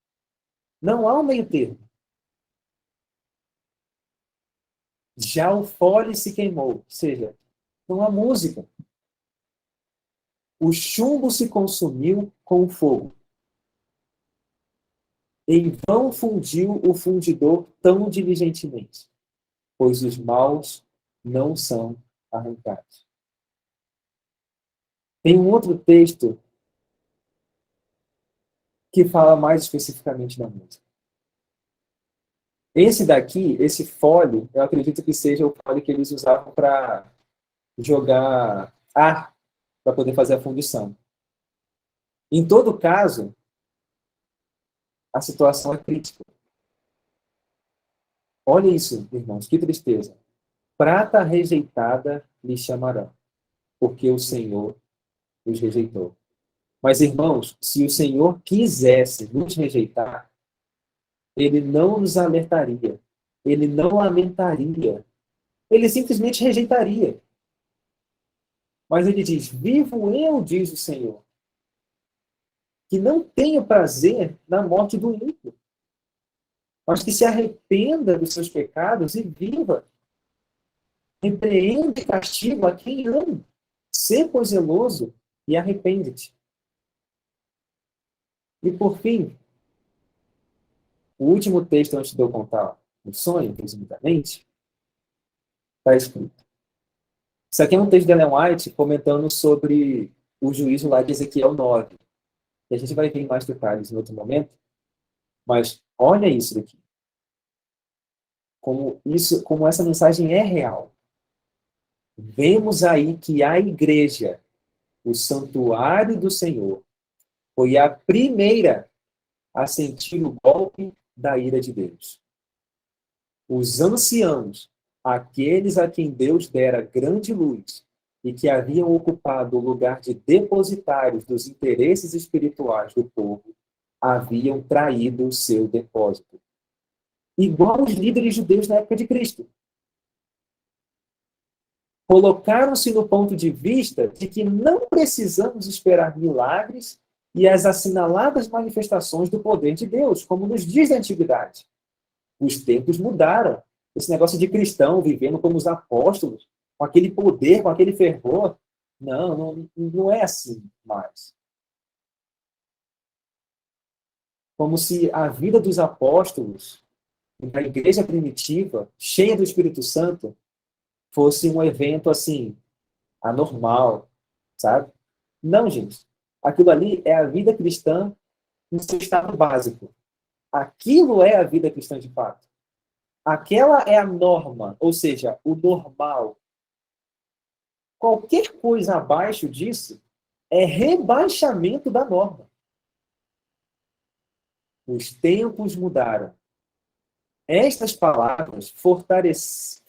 Não há um meio termo. Já o fole se queimou, ou seja, não há música. O chumbo se consumiu com o fogo. Em vão fundiu o fundidor tão diligentemente, pois os maus não são arrancados. Tem um outro texto que fala mais especificamente da música. Esse daqui, esse fole, eu acredito que seja o fole que eles usavam para jogar ar, para poder fazer a fundição. Em todo caso, a situação é crítica. Olha isso, irmãos, que tristeza. Prata rejeitada lhe chamarão, porque o Senhor os rejeitou. Mas, irmãos, se o Senhor quisesse nos rejeitar, ele não nos alertaria, ele não lamentaria, ele simplesmente rejeitaria. Mas ele diz: vivo eu, diz o Senhor, que não tenho prazer na morte do ímpio, mas que se arrependa dos seus pecados e viva. Repreende e castigo a quem ama. Sê, pois, zeloso e arrepende-te. E por fim, o último texto antes de eu contar o sonho, resumidamente, está escrito. Isso aqui é um texto de Ellen White comentando sobre o juízo lá de Ezequiel 9. E a gente vai ver em mais detalhes em outro momento. Mas olha isso daqui. Como essa mensagem é real. Vemos aí que a igreja, o santuário do Senhor, foi a primeira a sentir o golpe da ira de Deus. Os anciãos, aqueles a quem Deus dera grande luz e que haviam ocupado o lugar de depositários dos interesses espirituais do povo, haviam traído o seu depósito. Igual os líderes judeus na época de Cristo. Colocaram-se no ponto de vista de que não precisamos esperar milagres e as assinaladas manifestações do poder de Deus, como nos dias da antiguidade. Os tempos mudaram. Esse negócio de cristão vivendo como os apóstolos, com aquele poder, com aquele fervor, não é assim mais. Como se a vida dos apóstolos, da igreja primitiva, cheia do Espírito Santo, fosse um evento assim, anormal, sabe? Não, gente. Aquilo ali é a vida cristã no seu estado básico. Aquilo é a vida cristã de fato. Aquela é a norma, ou seja, o normal. Qualquer coisa abaixo disso é rebaixamento da norma. Os tempos mudaram. Estas palavras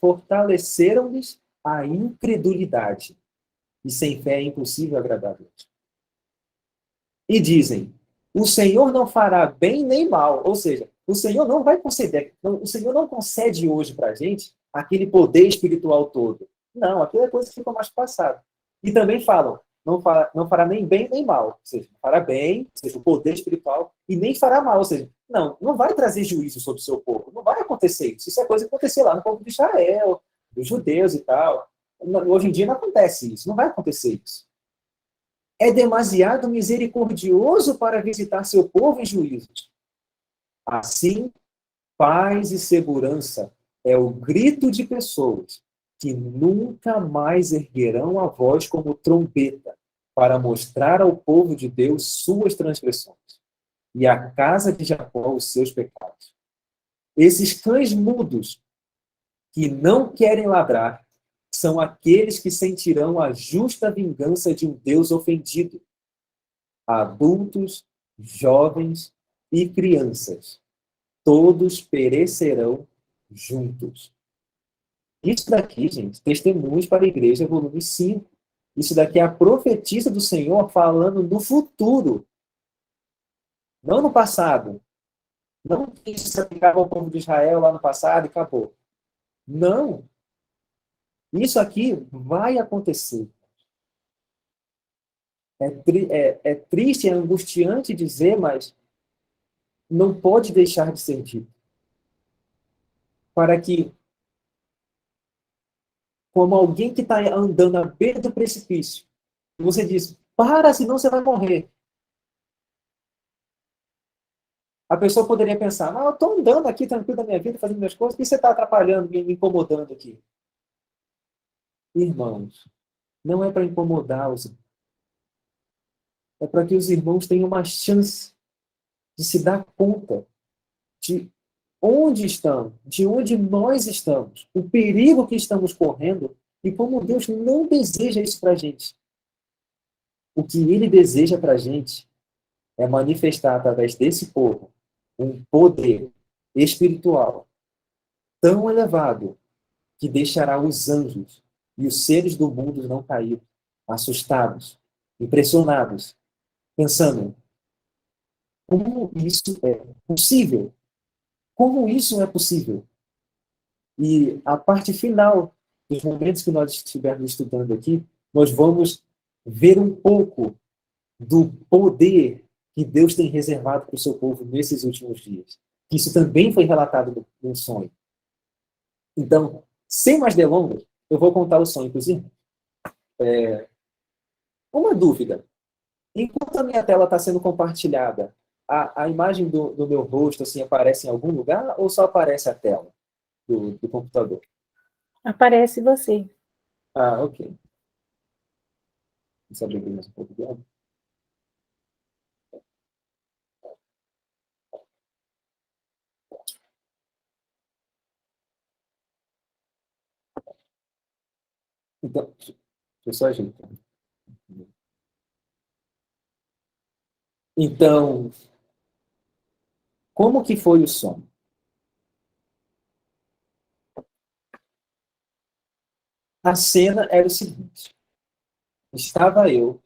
fortaleceram-lhes a incredulidade. E sem fé é impossível agradar a Deus. E dizem: o Senhor não fará bem nem mal. Ou seja, o Senhor não vai conceder. O Senhor não concede hoje para a gente aquele poder espiritual todo. Não, aquilo é coisa que ficou mais passado. E também falam, não fará nem bem nem mal. Ou seja, fará bem, ou seja, o poder espiritual, e nem fará mal. Ou seja, não vai trazer juízo sobre o seu povo. Não vai acontecer isso. Isso é coisa que aconteceu lá no povo de Israel, dos judeus e tal. Hoje em dia não acontece isso. Não vai acontecer isso. É demasiado misericordioso para visitar seu povo em juízos. Assim, paz e segurança é o grito de pessoas que nunca mais erguerão a voz como trombeta para mostrar ao povo de Deus suas transgressões e à casa de Jacó os seus pecados. Esses cães mudos que não querem ladrar são aqueles que sentirão a justa vingança de um Deus ofendido. Adultos, jovens e crianças, todos perecerão juntos. Isso daqui, gente, Testemunhos para a Igreja, volume 5. Isso daqui é a profetisa do Senhor falando no futuro, não no passado. Não que isso se aplicava ao povo de Israel lá no passado e acabou. Não. Isso aqui vai acontecer. É triste, é angustiante dizer, mas não pode deixar de ser dito. Para que, como alguém que está andando à beira do precipício, você diz, para, senão você vai morrer. A pessoa poderia pensar, eu estou andando aqui tranquilo da minha vida, fazendo minhas coisas, por que você está atrapalhando, me incomodando aqui? Irmãos, não é para incomodar os irmãos. É para que os irmãos tenham uma chance de se dar conta de onde estão, de onde nós estamos, o perigo que estamos correndo e como Deus não deseja isso para a gente. O que Ele deseja para a gente é manifestar através desse povo um poder espiritual tão elevado que deixará os anjos e os seres do mundo não cair, assustados, impressionados, pensando, como isso é possível? Como isso é possível? E a parte final dos momentos que nós estivermos estudando aqui, nós vamos ver um pouco do poder que Deus tem reservado para o seu povo nesses últimos dias. Isso também foi relatado num sonho. Então, sem mais delongas, eu vou contar o sonho para os irmãos. Uma dúvida. Enquanto a minha tela está sendo compartilhada, a imagem do meu rosto assim, aparece em algum lugar ou só aparece a tela do computador? Aparece você. Ah, ok. Vamos abrir mais um pouco dela. Então, deixa eu só ajeitar. Então, como que foi o sonho? A cena era o seguinte. Estava eu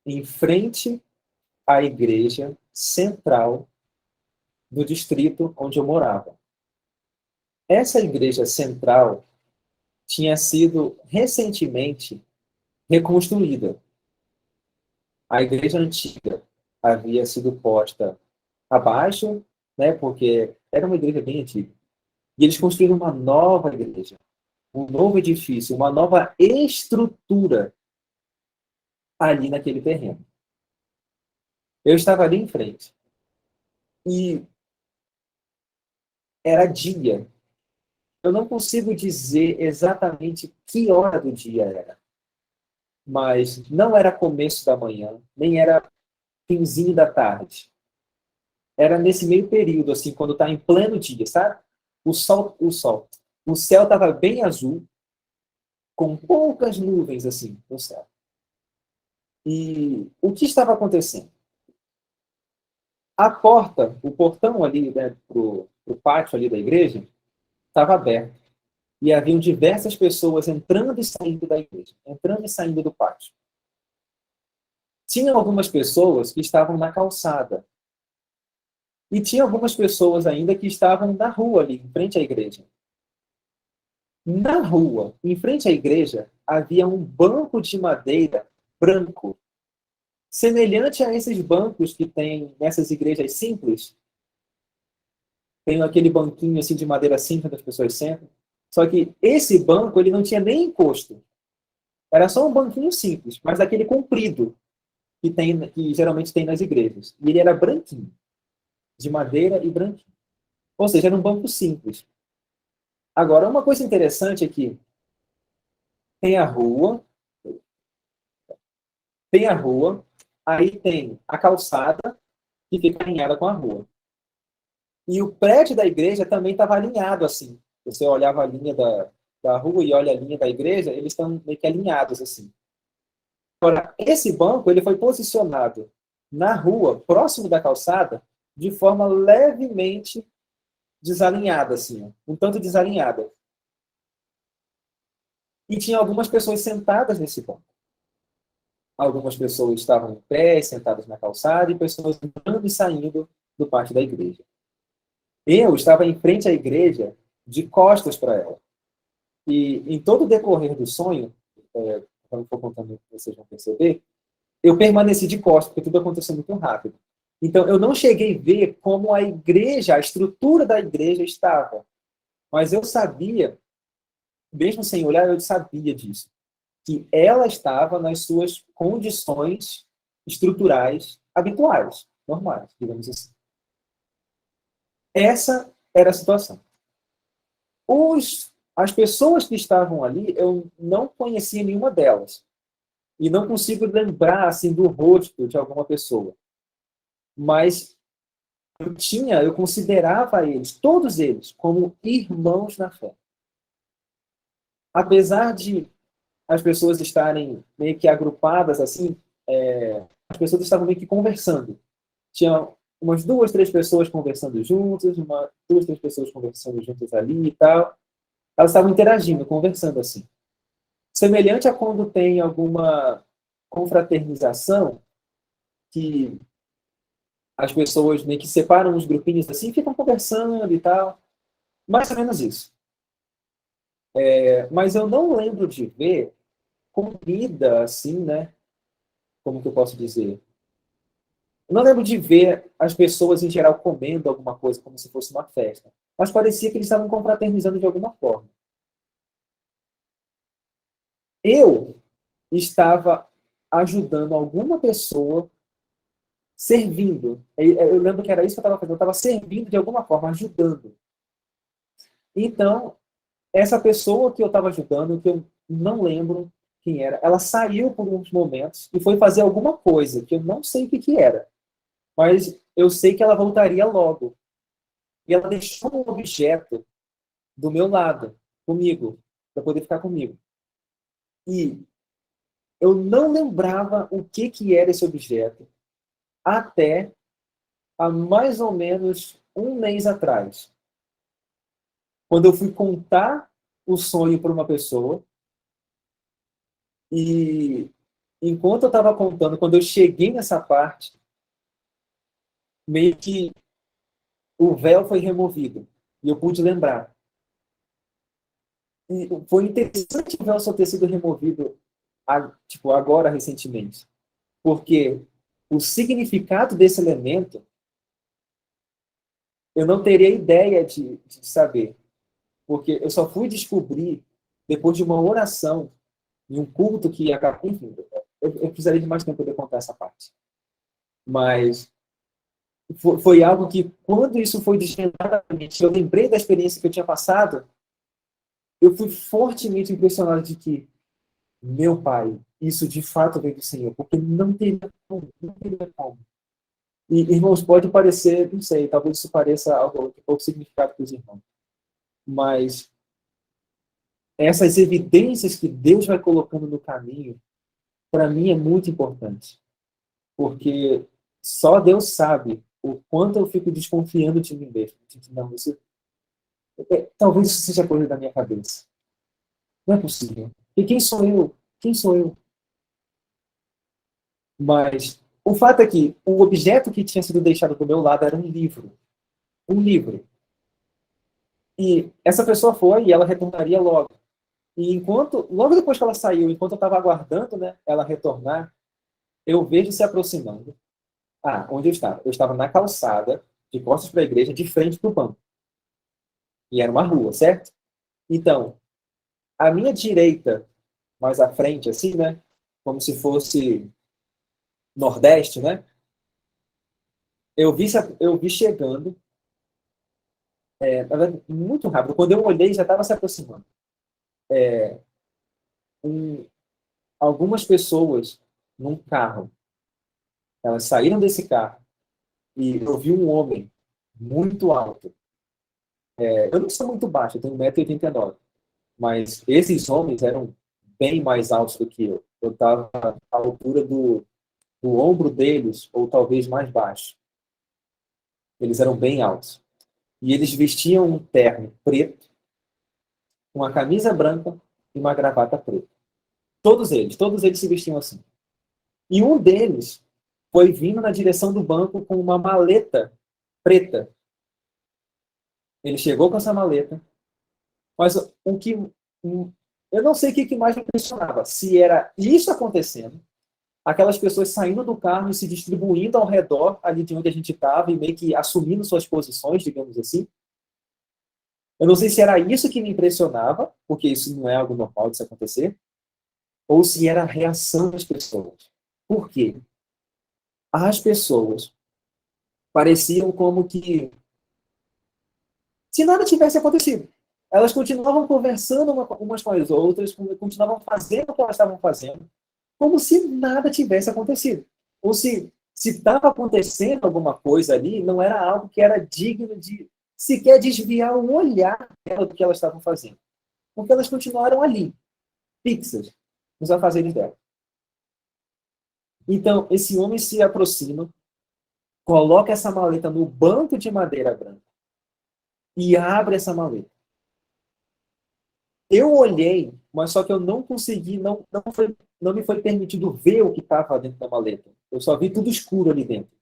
em frente à igreja central do distrito onde eu morava. Essa igreja central tinha sido recentemente reconstruída. A igreja antiga havia sido posta abaixo, né, porque era uma igreja bem antiga. E eles construíram uma nova igreja, um novo edifício, uma nova estrutura ali naquele terreno. Eu estava ali em frente. E era dia. Eu não consigo dizer exatamente que hora do dia era. Mas não era começo da manhã, nem era finzinho da tarde. Era nesse meio período, assim, quando está em pleno dia, sabe? O céu estava bem azul, com poucas nuvens, assim, no céu. E o que estava acontecendo? A porta, o portão ali, né, pro pátio ali da igreja, estava aberto. E haviam diversas pessoas entrando e saindo da igreja, entrando e saindo do pátio. Tinha algumas pessoas que estavam na calçada. E tinha algumas pessoas ainda que estavam na rua ali, em frente à igreja. Na rua, em frente à igreja, havia um banco de madeira branco, semelhante a esses bancos que tem nessas igrejas simples. Tem aquele banquinho assim de madeira simples que as pessoas sentam. Só que esse banco, ele não tinha nem encosto. Era só um banquinho simples, mas aquele comprido que geralmente tem nas igrejas. E ele era branquinho, de madeira e branquinho. Ou seja, era um banco simples. Agora, uma coisa interessante é que tem a rua, tem a rua, aí tem a calçada que fica alinhada com a rua. E o prédio da igreja também estava alinhado assim. Você olhava a linha da rua e olha a linha da igreja, eles estão meio que alinhados assim. Agora, esse banco ele foi posicionado na rua, próximo da calçada, de forma levemente desalinhada, assim, um tanto desalinhada. E tinha algumas pessoas sentadas nesse banco. Algumas pessoas estavam em pé, sentadas na calçada, e pessoas entrando e saindo do pátio da igreja. Eu estava em frente à igreja, de costas para ela. E em todo o decorrer do sonho, quando for contando, vocês vão perceber, eu permaneci de costas, porque tudo aconteceu muito rápido. Então, eu não cheguei a ver como a igreja, a estrutura da igreja estava. Mas eu sabia, mesmo sem olhar, eu sabia disso. Que ela estava nas suas condições estruturais habituais, normais, digamos assim. Essa era a situação. As pessoas que estavam ali, eu não conhecia nenhuma delas. E não consigo lembrar assim, do rosto de alguma pessoa. Mas eu considerava eles, todos eles, como irmãos na fé. Apesar de as pessoas estarem meio que agrupadas assim, as pessoas estavam meio que conversando. Tinha umas duas, três pessoas conversando juntas, duas, três pessoas conversando juntas ali e tal. Elas estavam interagindo, conversando assim. Semelhante a quando tem alguma confraternização, que as pessoas meio que separam os grupinhos assim, e ficam conversando e tal. Mais ou menos isso. Mas eu não lembro de ver comida assim, né? Como que eu posso dizer? Eu não lembro de ver as pessoas em geral comendo alguma coisa como se fosse uma festa. Mas parecia que eles estavam confraternizando de alguma forma. Eu estava ajudando alguma pessoa servindo. Eu lembro que era isso que eu estava fazendo. Eu estava servindo de alguma forma, ajudando. Então, essa pessoa que eu estava ajudando, que eu não lembro quem era, ela saiu por uns momentos e foi fazer alguma coisa que eu não sei o que que era. Mas eu sei que ela voltaria logo. E ela deixou um objeto do meu lado, comigo, para poder ficar comigo. E eu não lembrava o que que era esse objeto até há mais ou menos um mês atrás, quando eu fui contar o sonho para uma pessoa e enquanto eu estava contando, quando eu cheguei nessa parte, meio que o véu foi removido e eu pude lembrar. E foi interessante o véu só ter sido removido tipo, agora, recentemente. Porque o significado desse elemento eu não teria ideia de saber. Porque eu só fui descobrir depois de uma oração em um culto que acabou. Enfim, eu precisaria de mais tempo para poder contar essa parte. Mas foi algo que, quando isso foi desvendado, eu lembrei da experiência que eu tinha passado, eu fui fortemente impressionado de que, meu pai, isso de fato veio do Senhor, porque não teria como, não teria como. E, irmãos, pode parecer, não sei, talvez isso pareça algo de pouco significado para os irmãos, mas essas evidências que Deus vai colocando no caminho, para mim é muito importante, porque só Deus sabe o quanto eu fico desconfiando de mim mesmo. Não, talvez isso seja coisa da minha cabeça. Não é possível. E quem sou eu? Quem sou eu? Mas o fato é que o objeto que tinha sido deixado do meu lado era um livro. Um livro. E essa pessoa foi e ela retornaria logo. E logo depois que ela saiu, enquanto eu estava aguardando, né, ela retornar, eu vejo se aproximando. Ah, onde eu estava? Eu estava na calçada, de costas para a igreja, de frente para o banco. E era uma rua, certo? Então, a minha direita, mais à frente, assim, né? Como se fosse Nordeste, né? Eu vi chegando, na verdade, muito rápido. Quando eu olhei, já estava se aproximando. Um, Algumas pessoas num carro. Elas saíram desse carro e eu vi um homem muito alto. Eu não sou muito baixo, eu tenho 1,89 m, mas esses homens eram bem mais altos do que eu. Eu estava à altura do ombro deles, ou talvez mais baixo. Eles eram bem altos. E eles vestiam um terno preto, uma camisa branca e uma gravata preta. Todos eles se vestiam assim. E um deles foi vindo na direção do banco com uma maleta preta. Ele chegou com essa maleta, mas eu não sei o que mais me impressionava. Se era isso acontecendo, aquelas pessoas saindo do carro e se distribuindo ao redor ali de onde a gente estava e meio que assumindo suas posições, digamos assim. Eu não sei se era isso que me impressionava, porque isso não é algo normal de se acontecer, ou se era a reação das pessoas. Por quê? As pessoas pareciam como que se nada tivesse acontecido. Elas continuavam conversando umas com as outras, continuavam fazendo o que elas estavam fazendo, como se nada tivesse acontecido. Ou se estava acontecendo alguma coisa ali, não era algo que era digno de sequer desviar o olhar dela do que elas estavam fazendo. Porque elas continuaram ali, fixas, nos afazeres dela. Então, esse homem se aproxima, coloca essa maleta no banco de madeira branca e abre essa maleta. Eu olhei, mas só que eu não consegui, não me foi permitido ver o que estava dentro da maleta. Eu só vi tudo escuro ali dentro.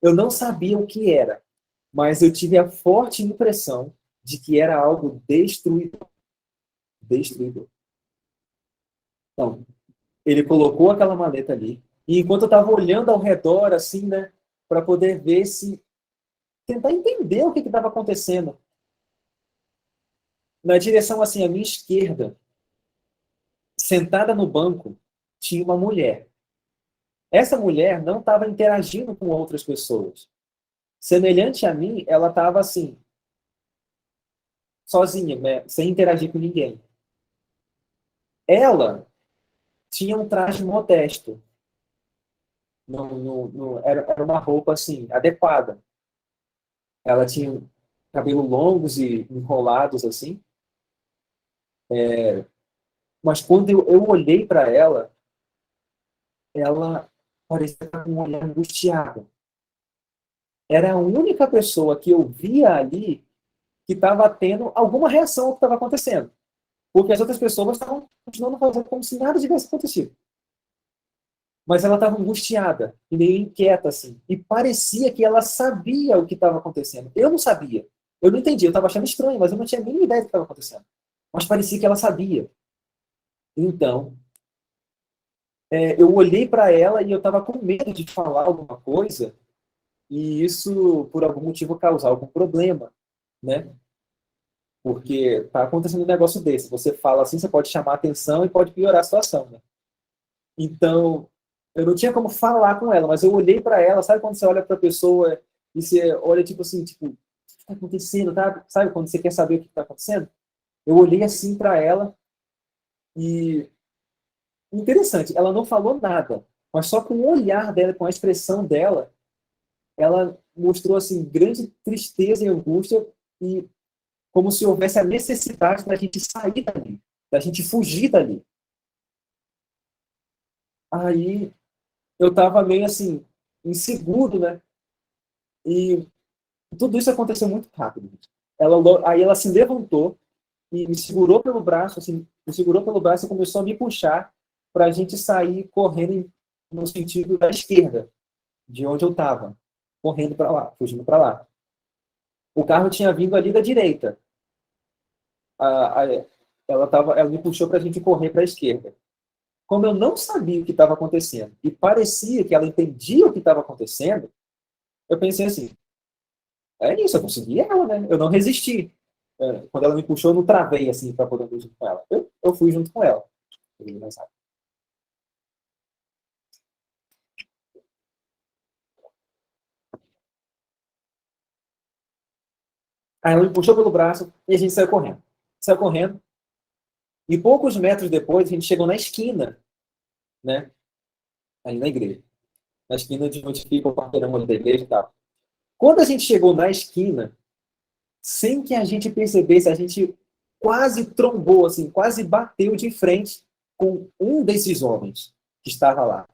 Eu não sabia o que era, mas eu tive a forte impressão de que era algo destruidor. Destruidor. Então, ele colocou aquela maleta ali, e enquanto eu estava olhando ao redor, assim, né, para poder ver se tentar entender o que estava acontecendo. Na direção, assim, à minha esquerda, sentada no banco, tinha uma mulher. Essa mulher não estava interagindo com outras pessoas. Semelhante a mim, ela estava assim, sozinha, né, sem interagir com ninguém. Ela tinha um traje modesto. Era uma roupa assim, adequada. Ela tinha cabelo longos e enrolados assim. Mas quando eu olhei para ela parecia estar com um olhar angustiado. Era a única pessoa que eu via ali que estava tendo alguma reação ao que estava acontecendo. Porque as outras pessoas estavam continuando fazendo como se nada tivesse acontecido. Mas ela estava angustiada e meio inquieta, assim. E parecia que ela sabia o que estava acontecendo. Eu não sabia. Eu não entendi. Eu estava achando estranho, mas eu não tinha a mínima ideia do que estava acontecendo. Mas parecia que ela sabia. Então, eu olhei para ela e eu estava com medo de falar alguma coisa e isso, por algum motivo, causar algum problema, né? Porque tá acontecendo um negócio desse. Você fala assim, você pode chamar atenção e pode piorar a situação, né? Então, eu não tinha como falar com ela, mas eu olhei para ela, sabe quando você olha para a pessoa e você olha tipo assim, tipo, o que está acontecendo, tá? Sabe quando você quer saber o que está acontecendo? Eu olhei assim para ela e interessante, ela não falou nada, mas só com o olhar dela, com a expressão dela, ela mostrou assim grande tristeza e angústia e como se houvesse a necessidade da gente sair dali, da gente fugir dali. Aí eu estava meio assim inseguro, né? E tudo isso aconteceu muito rápido. Aí ela se levantou e me segurou pelo braço, assim, me segurou pelo braço e começou a me puxar para a gente sair correndo no sentido da esquerda, de onde eu estava, correndo para lá, fugindo para lá. O carro tinha vindo ali da direita. a, a, ela me puxou para a gente correr para a esquerda. Como eu não sabia o que estava acontecendo e parecia que ela entendia o que estava acontecendo, eu pensei assim, é isso, eu consegui ela, né? Eu não resisti. Quando ela me puxou, eu não travei assim para poder ir junto com ela. Eu fui junto com ela. Aí ela me puxou pelo braço e a gente saiu correndo. Saiu correndo. E poucos metros depois, a gente chegou na esquina, né? Ali na igreja. Na esquina de onde fica o quarteirão ali da igreja e tal. Quando a gente chegou na esquina, sem que a gente percebesse, a gente quase trombou, assim, quase bateu de frente com um desses homens que estava lá.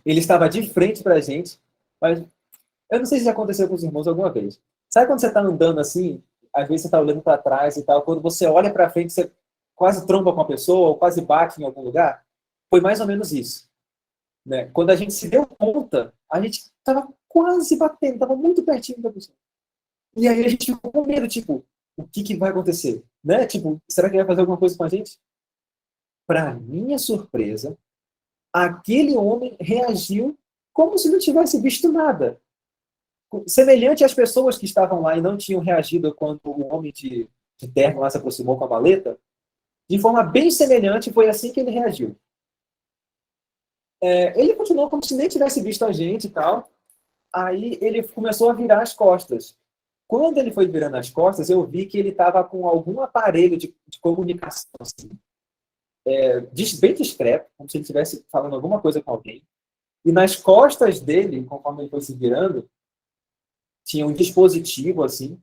Ele estava de frente para a gente, mas eu não sei se já aconteceu com os irmãos alguma vez. Sabe quando você está andando assim, às vezes você está olhando para trás e tal, quando você olha para frente, você quase tromba com a pessoa ou quase bate em algum lugar? Foi mais ou menos isso. Né? Quando a gente se deu conta, a gente estava quase batendo, estava muito pertinho da pessoa. E aí a gente ficou com medo, tipo, o que, que vai acontecer? Né? Tipo, será que vai fazer alguma coisa com a gente? Para minha surpresa, aquele homem reagiu como se não tivesse visto nada. Semelhante às pessoas que estavam lá e não tinham reagido quando o homem de terno lá se aproximou com a maleta, de forma bem semelhante, foi assim que ele reagiu. Ele continuou como se nem tivesse visto a gente e tal. Aí ele começou a virar as costas. Quando ele foi virando as costas, eu vi que ele estava com algum aparelho de comunicação, assim, bem discreto, como se ele estivesse falando alguma coisa com alguém. E nas costas dele, conforme ele foi se virando, tinha um dispositivo, assim,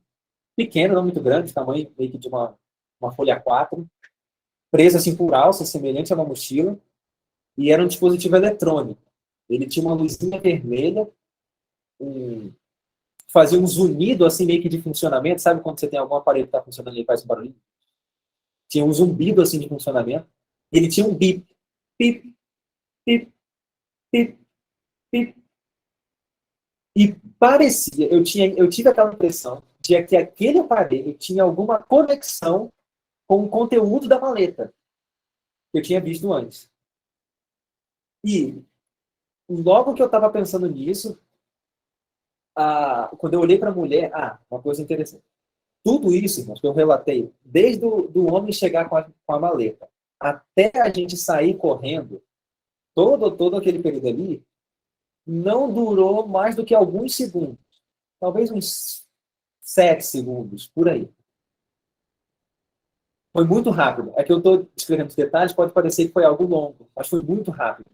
pequeno, não muito grande, tamanho meio que de uma folha A4, preso assim por alça, semelhante a uma mochila, e era um dispositivo eletrônico. Ele tinha uma luzinha vermelha, fazia um zunido assim meio que de funcionamento, sabe quando você tem algum aparelho que está funcionando e ele faz um barulho? Tinha um zumbido assim de funcionamento. Ele tinha um bip, pip, pip, pip, pip. E parecia, eu tive aquela impressão de que aquele aparelho tinha alguma conexão com o conteúdo da maleta que eu tinha visto antes. E logo que eu estava pensando nisso, quando eu olhei para a mulher, uma coisa interessante. Tudo isso, irmãos, que eu relatei, desde do homem chegar com a maleta até a gente sair correndo, todo aquele período ali, não durou mais do que alguns segundos. Talvez uns 7 segundos, por aí. Foi muito rápido. É que eu estou descrevendo os detalhes, pode parecer que foi algo longo, mas foi muito rápido.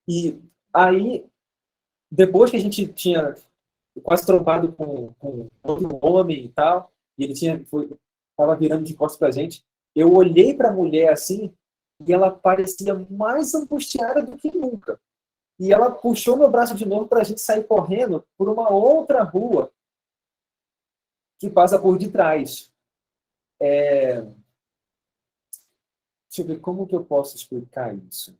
E aí, depois que a gente tinha quase trombado com outro homem e tal, e ele estava virando de costas para a gente, eu olhei para a mulher assim, e ela parecia mais angustiada do que nunca. E ela puxou meu braço de novo para a gente sair correndo por uma outra rua que passa por detrás. Deixa eu ver como que eu posso explicar isso.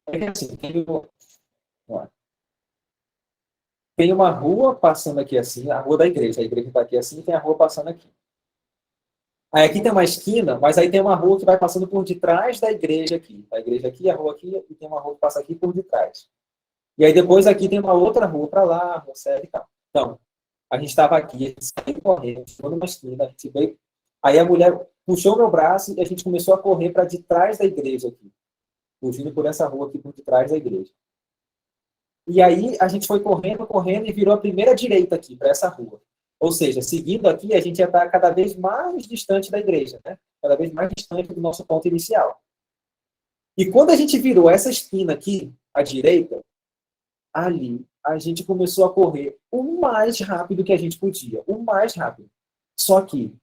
É que assim, tem uma rua passando aqui assim, a rua da igreja. A igreja está aqui assim e tem a rua passando aqui. Aí aqui tem uma esquina, mas aí tem uma rua que vai passando por detrás da igreja aqui. A igreja aqui, a rua aqui, e tem uma rua que passa aqui por detrás. E aí depois aqui tem uma outra rua para lá, a rua séria e tal. Então, a gente estava aqui, a gente saiu correndo, chegou numa esquina, a gente veio. Aí a mulher puxou meu braço e a gente começou a correr para detrás da igreja aqui. Fugindo por essa rua aqui por detrás da igreja. E aí a gente foi correndo, correndo e virou a primeira direita aqui, para essa rua. Ou seja, seguindo aqui, a gente ia estar cada vez mais distante da igreja, né? Cada vez mais distante do nosso ponto inicial. E quando a gente virou essa esquina aqui, à direita, ali a gente começou a correr o mais rápido que a gente podia. O mais rápido. Só que,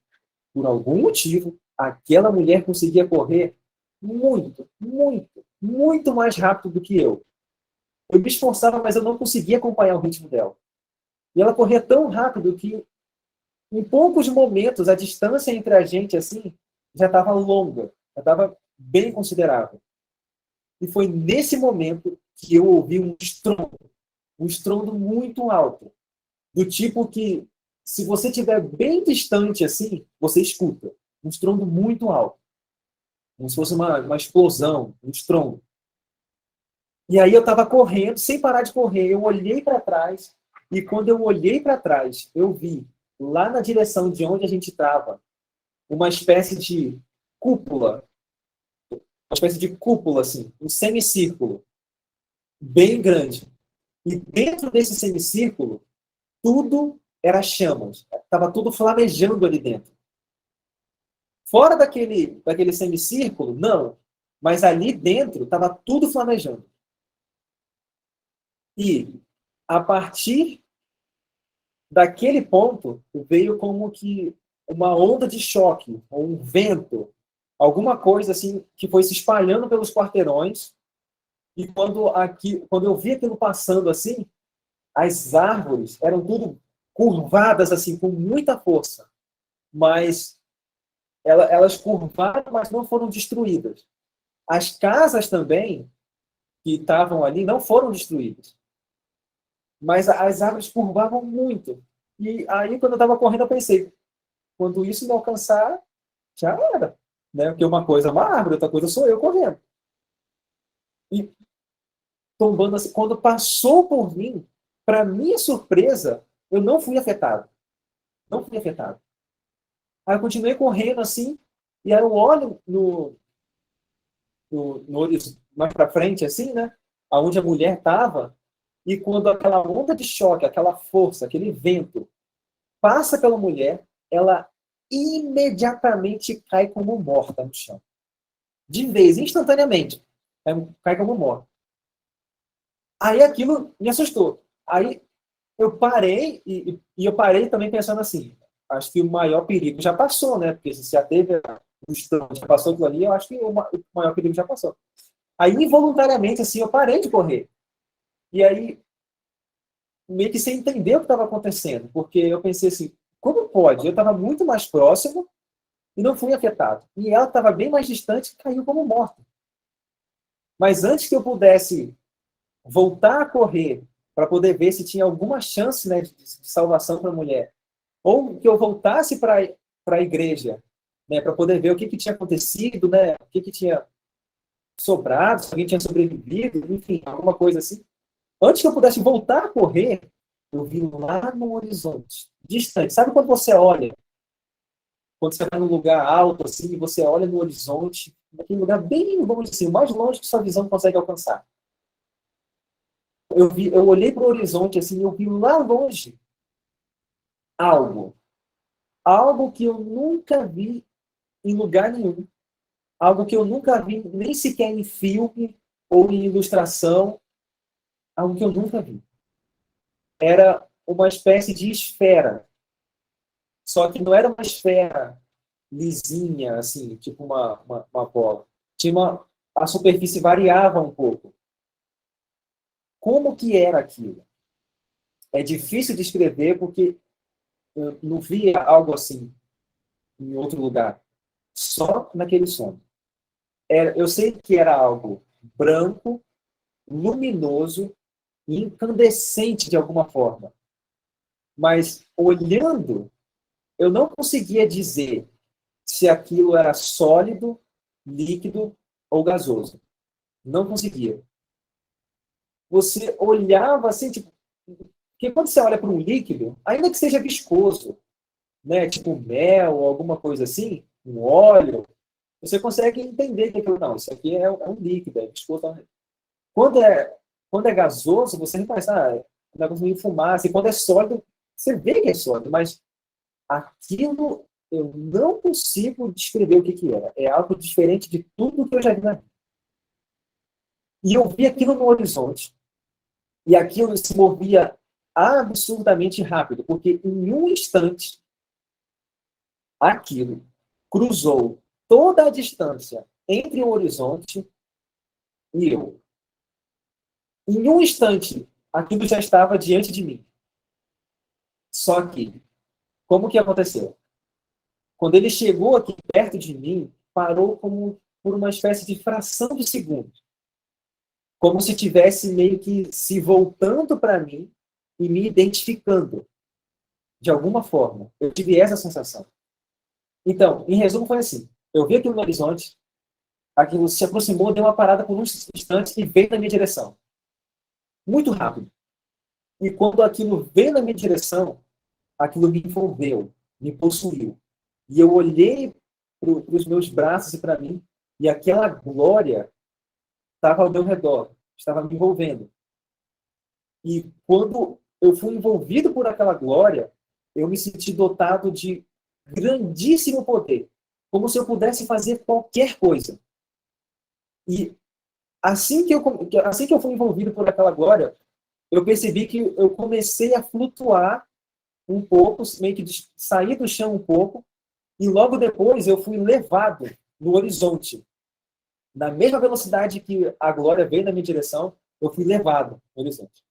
por algum motivo, aquela mulher conseguia correr muito, muito, muito mais rápido do que eu. Eu me esforçava, mas eu não conseguia acompanhar o ritmo dela. E ela corria tão rápido que, em poucos momentos, a distância entre a gente, assim, já estava longa, já estava bem considerável. E foi nesse momento que eu ouvi um estrondo muito alto, do tipo que se você estiver bem distante assim, você escuta um estrondo muito alto, como se fosse uma explosão, um estrondo. E aí eu estava correndo, sem parar de correr, eu olhei para trás, e quando eu olhei para trás, eu vi, lá na direção de onde a gente estava, uma espécie de cúpula, assim, um semicírculo, bem grande. E dentro desse semicírculo, tudo era chamas. Estava tudo flamejando ali dentro. Fora daquele semicírculo, não. Mas ali dentro estava tudo flamejando. E a partir daquele ponto, veio como que uma onda de choque, ou um vento, alguma coisa assim que foi se espalhando pelos quarteirões. E quando eu vi aquilo passando assim, as árvores eram tudo curvadas assim com muita força, mas elas curvaram, mas não foram destruídas. As casas também que estavam ali não foram destruídas, mas as árvores curvavam muito. E aí, quando eu estava correndo, eu pensei, quando isso me alcançar, já era. Né? Porque uma coisa é uma árvore, outra coisa sou eu correndo. E tombando assim, quando passou por mim, para minha surpresa, eu não fui afetado. Não fui afetado. Aí eu continuei correndo assim, e aí eu olho no horizonte, mais para frente, assim, né? Aonde a mulher estava, e quando aquela onda de choque, aquela força, aquele vento passa pela mulher, ela imediatamente cai como morta no chão. De vez, instantaneamente. Cai como morta. Aí aquilo me assustou. Aí eu parei, e eu parei também pensando assim, acho que o maior perigo já passou, né? Porque se já teve o instante, já passou aquilo ali, eu acho que o maior perigo já passou. Aí, involuntariamente, assim, eu parei de correr. E aí, meio que sem entender o que estava acontecendo, porque eu pensei assim, como pode? Eu estava muito mais próximo e não fui afetado. E ela estava bem mais distante e caiu como morta. Mas antes que eu pudesse voltar a correr para poder ver se tinha alguma chance, né, de salvação para a mulher, ou que eu voltasse para a igreja, né, para poder ver o que tinha acontecido, né, o que tinha sobrado, se alguém tinha sobrevivido, enfim, alguma coisa assim. Antes que eu pudesse voltar a correr, eu vi lá no horizonte, distante. Sabe quando você olha, quando você está num lugar alto, assim, e você olha no horizonte, naquele lugar bem longe, assim, o mais longe que sua visão consegue alcançar. Eu olhei para o horizonte, assim, e eu vi lá longe algo. Algo que eu nunca vi em lugar nenhum. Algo que eu nunca vi, nem sequer em filme ou em ilustração. Algo que eu nunca vi. Era uma espécie de esfera. Só que não era uma esfera lisinha, assim, tipo uma bola. A superfície variava um pouco. Como que era aquilo? É difícil de escrever porque eu não via algo assim em outro lugar. Só naquele sonho. Eu sei que era algo branco, luminoso e incandescente de alguma forma. Mas olhando, eu não conseguia dizer se aquilo era sólido, líquido ou gasoso. Não conseguia. Você olhava assim, tipo, porque quando você olha para um líquido, ainda que seja viscoso, né, tipo mel ou alguma coisa assim, um óleo, você consegue entender que aquilo não, isso aqui é um líquido, é viscoso. Quando é, quando é gasoso, você não faz, é um negócio meio fumaça. E quando é sólido, você vê que é sólido, mas aquilo eu não consigo descrever o que era. É algo diferente de tudo que eu já vi na vida. E eu vi aquilo no horizonte. E aquilo se movia absurdamente rápido, porque em um instante, aquilo cruzou toda a distância entre o horizonte e eu. Em um instante, aquilo já estava diante de mim. Só que, como que aconteceu? Quando ele chegou aqui perto de mim, parou como por uma espécie de fração de segundo. Como se tivesse meio que se voltando para mim e me identificando. de alguma forma, eu tive essa sensação. Então, em resumo, foi assim. Eu vi aquilo no horizonte, aquilo se aproximou, deu uma parada por uns instantes e veio na minha direção. Muito rápido. E quando aquilo veio na minha direção, aquilo me envolveu, me possuiu. E eu olhei para os meus braços e para mim, e aquela glória estava ao meu redor, estava me envolvendo. E quando eu fui envolvido por aquela glória, eu me senti dotado de grandíssimo poder, como se eu pudesse fazer qualquer coisa. E assim que eu fui envolvido por aquela glória, eu percebi que eu comecei a flutuar um pouco, meio que sair do chão um pouco, e logo depois eu fui levado no horizonte. Na mesma velocidade que a glória veio na minha direção, eu fui levado no horizonte.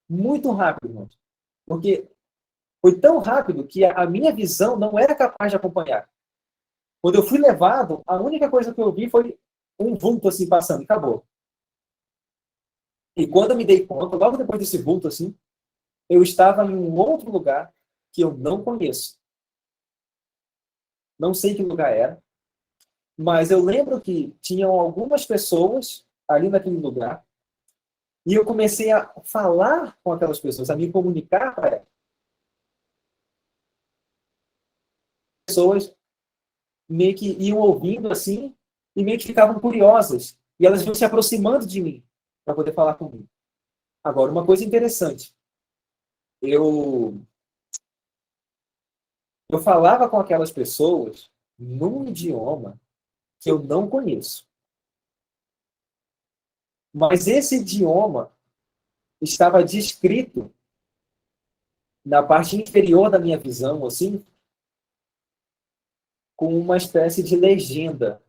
Muito rápido, irmão. Porque foi tão rápido que a minha visão não era capaz de acompanhar. Quando eu fui levado, a única coisa que eu vi foi um vulto assim passando, e acabou. E quando eu me dei conta, logo depois desse vulto assim, eu estava em um outro lugar que eu não conheço. Não sei que lugar era, mas eu lembro que tinham algumas pessoas ali naquele lugar, e eu comecei a falar com aquelas pessoas, a me comunicar com elas. Pessoas meio que iam ouvindo assim, e meio que ficavam curiosas. E elas iam se aproximando de mim para poder falar comigo. Agora, uma coisa interessante. Eu falava com aquelas pessoas num idioma que eu não conheço. Mas esse idioma estava descrito na parte inferior da minha visão, assim, com uma espécie de legenda,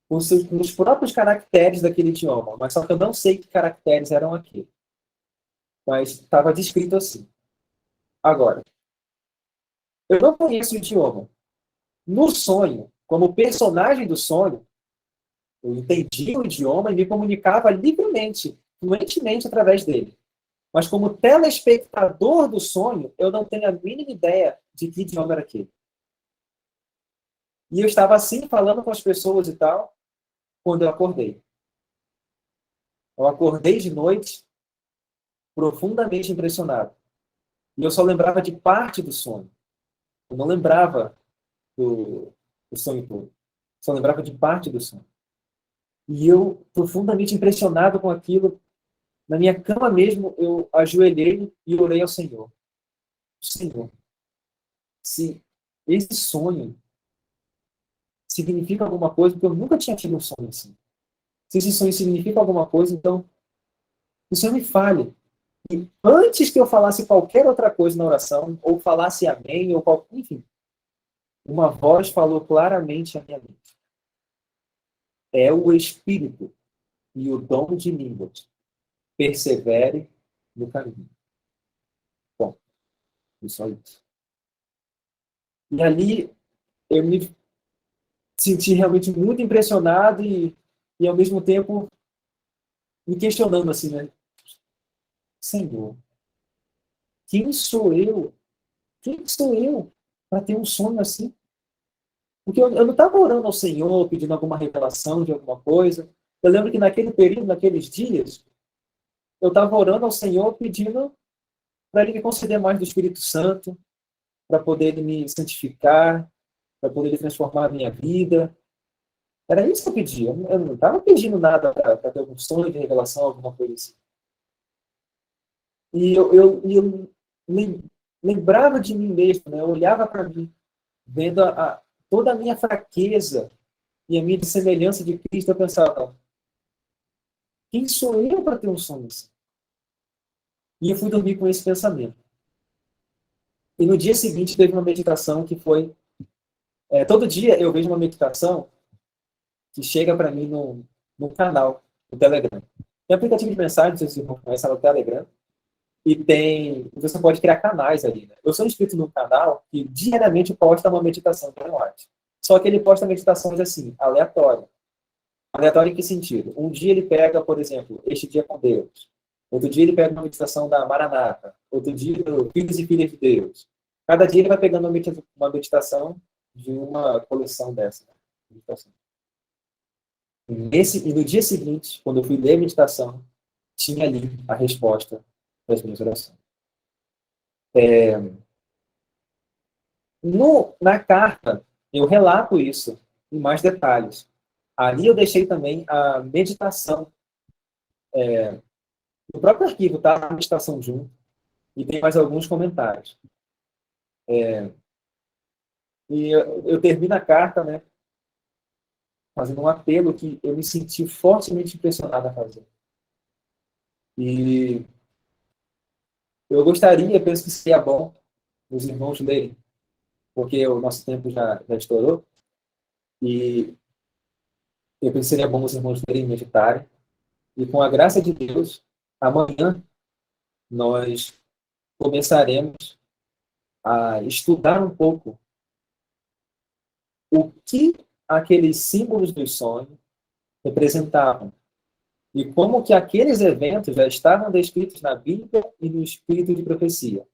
com os próprios caracteres daquele idioma. Mas só que eu não sei que caracteres eram aqueles. Mas estava descrito assim. Agora, eu não conheço o idioma. No sonho, como personagem do sonho, eu entendi o idioma e me comunicava livremente, fluentemente através dele. Mas como telespectador do sonho, eu não tenho a mínima ideia de que idioma era aquele. E eu estava assim, falando com as pessoas e tal, quando eu acordei. Eu acordei de noite, profundamente impressionado. E eu só lembrava de parte do sonho. Eu não lembrava do sonho todo. Só lembrava de parte do sonho. E eu, profundamente impressionado com aquilo, na minha cama mesmo, eu ajoelhei e orei ao Senhor. Senhor, se esse sonho significa alguma coisa, porque eu nunca tinha tido um sonho assim. Se esse sonho significa alguma coisa, então, o Senhor me fale. E antes que eu falasse qualquer outra coisa na oração, ou falasse amém, enfim, uma voz falou claramente à minha mente. É o Espírito e o dom de línguas. Persevere no caminho. Bom, é só isso. E ali eu me senti realmente muito impressionado e ao mesmo tempo me questionando assim, né? Senhor, quem sou eu? Quem sou eu para ter um sonho assim? Porque eu não estava orando ao Senhor, pedindo alguma revelação de alguma coisa. Eu lembro que naquele período, naqueles dias, eu estava orando ao Senhor pedindo para Ele me conceder mais do Espírito Santo, para poder Ele me santificar, para poder Ele transformar a minha vida. Era isso que eu pedia. Eu não estava pedindo nada para ter algum sonho de revelação, alguma coisa assim. E eu lembrava de mim mesmo, né? Eu olhava para mim, vendo toda a minha fraqueza e a minha semelhança de Cristo, eu pensava, quem sou eu para ter um sonho assim? E eu fui dormir com esse pensamento. E no dia seguinte teve uma meditação que foi... todo dia eu vejo uma meditação que chega para mim no canal, no Telegram. Tem aplicativo de mensagem, não sei se vocês conhecem, no Telegram. E você pode criar canais ali, né? Eu sou inscrito num canal que diariamente posta uma meditação para o WhatsApp. Só que ele posta meditações assim, aleatórias. Aleatório em que sentido? Um dia ele pega, por exemplo, Este Dia com Deus. Outro dia ele pega uma meditação da Maranata. Outro dia, Filhos e Filhas de Deus. Cada dia ele vai pegando uma meditação de uma coleção dessa. Né? Meditação. E no dia seguinte, quando eu fui ler a meditação, tinha ali a resposta das minhas orações. Na carta, eu relato isso em mais detalhes. Ali eu deixei também a meditação. No próprio arquivo está a meditação junto e tem mais alguns comentários. E eu termino a carta, né, fazendo um apelo que eu me senti fortemente impressionado a fazer. E eu gostaria, penso que seria bom os irmãos lerem, porque o nosso tempo já estourou, e eu penso que seria bom os irmãos lerem e meditarem, e com a graça de Deus, amanhã nós começaremos a estudar um pouco o que aqueles símbolos dos sonhos representavam e como que aqueles eventos já estavam descritos na Bíblia e no Espírito de Profecia.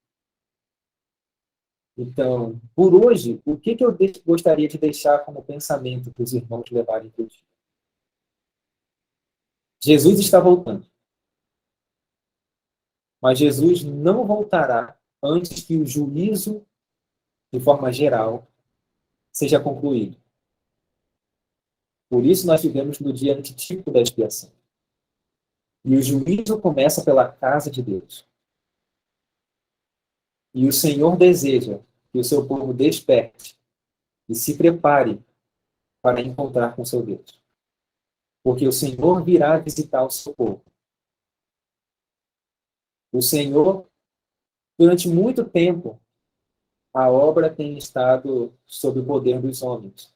Então, por hoje, o que eu gostaria de deixar como pensamento para os irmãos levarem para o dia? Jesus está voltando. Mas Jesus não voltará antes que o juízo, de forma geral, seja concluído. Por isso nós vivemos no dia antitípico da expiação. E o juízo começa pela casa de Deus. E o Senhor deseja que o seu povo desperte e se prepare para encontrar com seu Deus. Porque o Senhor virá visitar o seu povo. O Senhor, durante muito tempo, a obra tem estado sob o poder dos homens,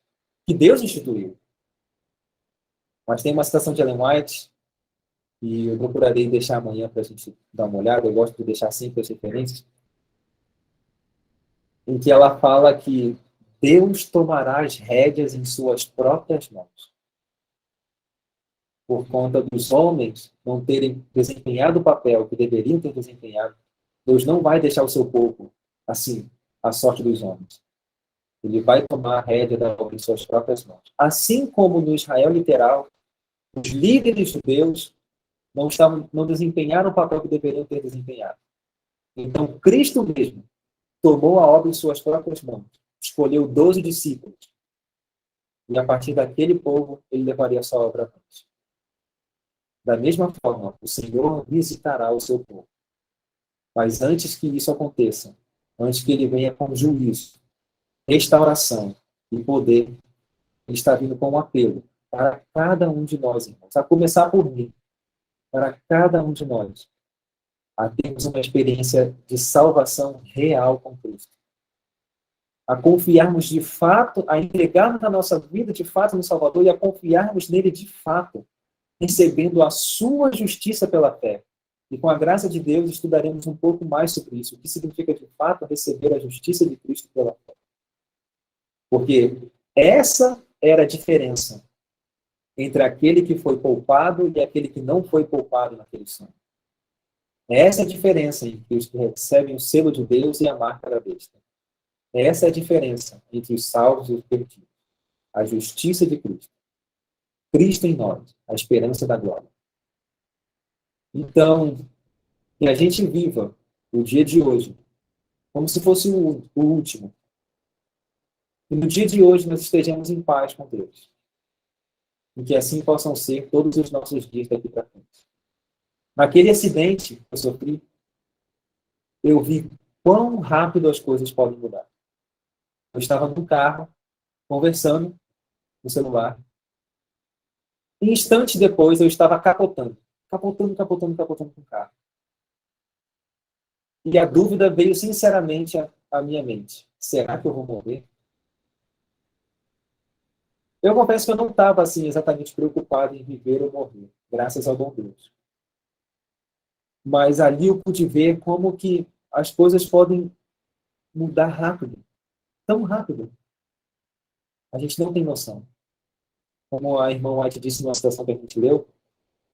que Deus instituiu. Mas tem uma citação de Ellen White, e eu procurarei deixar amanhã para a gente dar uma olhada, eu gosto de deixar sempre as referências, em que ela fala que Deus tomará as rédeas em suas próprias mãos. Por conta dos homens não terem desempenhado o papel que deveriam ter desempenhado, Deus não vai deixar o seu povo assim, à sorte dos homens. Ele vai tomar a rédea da obra em suas próprias mãos. Assim como no Israel literal, os líderes judeus não desempenharam o papel que deveriam ter desempenhado. Então, Cristo mesmo tomou a obra em suas próprias mãos, escolheu 12 discípulos, e a partir daquele povo, ele levaria a sua obra antes. Da mesma forma, o Senhor visitará o seu povo. Mas antes que isso aconteça, antes que ele venha com juízo, restauração e poder, ele está vindo com um apelo para cada um de nós, irmãos, a começar por mim, para cada um de nós, a termos uma experiência de salvação real com Cristo. A confiarmos de fato, a entregarmos a nossa vida de fato no Salvador e a confiarmos nele de fato, recebendo a sua justiça pela fé. E com a graça de Deus estudaremos um pouco mais sobre isso. O que significa de fato receber a justiça de Cristo pela fé. Porque essa era a diferença entre aquele que foi poupado e aquele que não foi poupado naquele sonho. Essa é a diferença entre os que recebem o selo de Deus e a marca da besta. Essa é a diferença entre os salvos e os perdidos. A justiça de Cristo. Cristo em nós, a esperança da glória. Então, que a gente viva o dia de hoje como se fosse o último. E no dia de hoje nós estejamos em paz com Deus. E que assim possam ser todos os nossos dias daqui para frente. Naquele acidente que eu sofri, eu vi quão rápido as coisas podem mudar. Eu estava no carro, conversando no celular. E instantes depois eu estava capotando com o carro. E a dúvida veio sinceramente à minha mente. Será que eu vou morrer? Eu confesso que eu não estava assim, exatamente preocupado em viver ou morrer, graças ao bom Deus. Mas ali eu pude ver como que as coisas podem mudar rápido. Tão rápido. A gente não tem noção. Como a irmã White disse numa citação que a gente leu,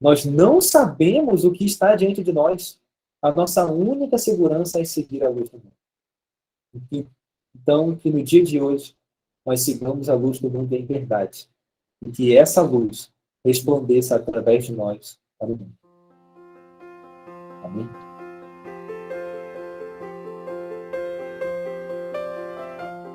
nós não sabemos o que está diante de nós. A nossa única segurança é seguir a luz do mundo. Então, que no dia de hoje nós sigamos a luz do mundo em verdade. E que essa luz resplandeça através de nós para o mundo. Amém?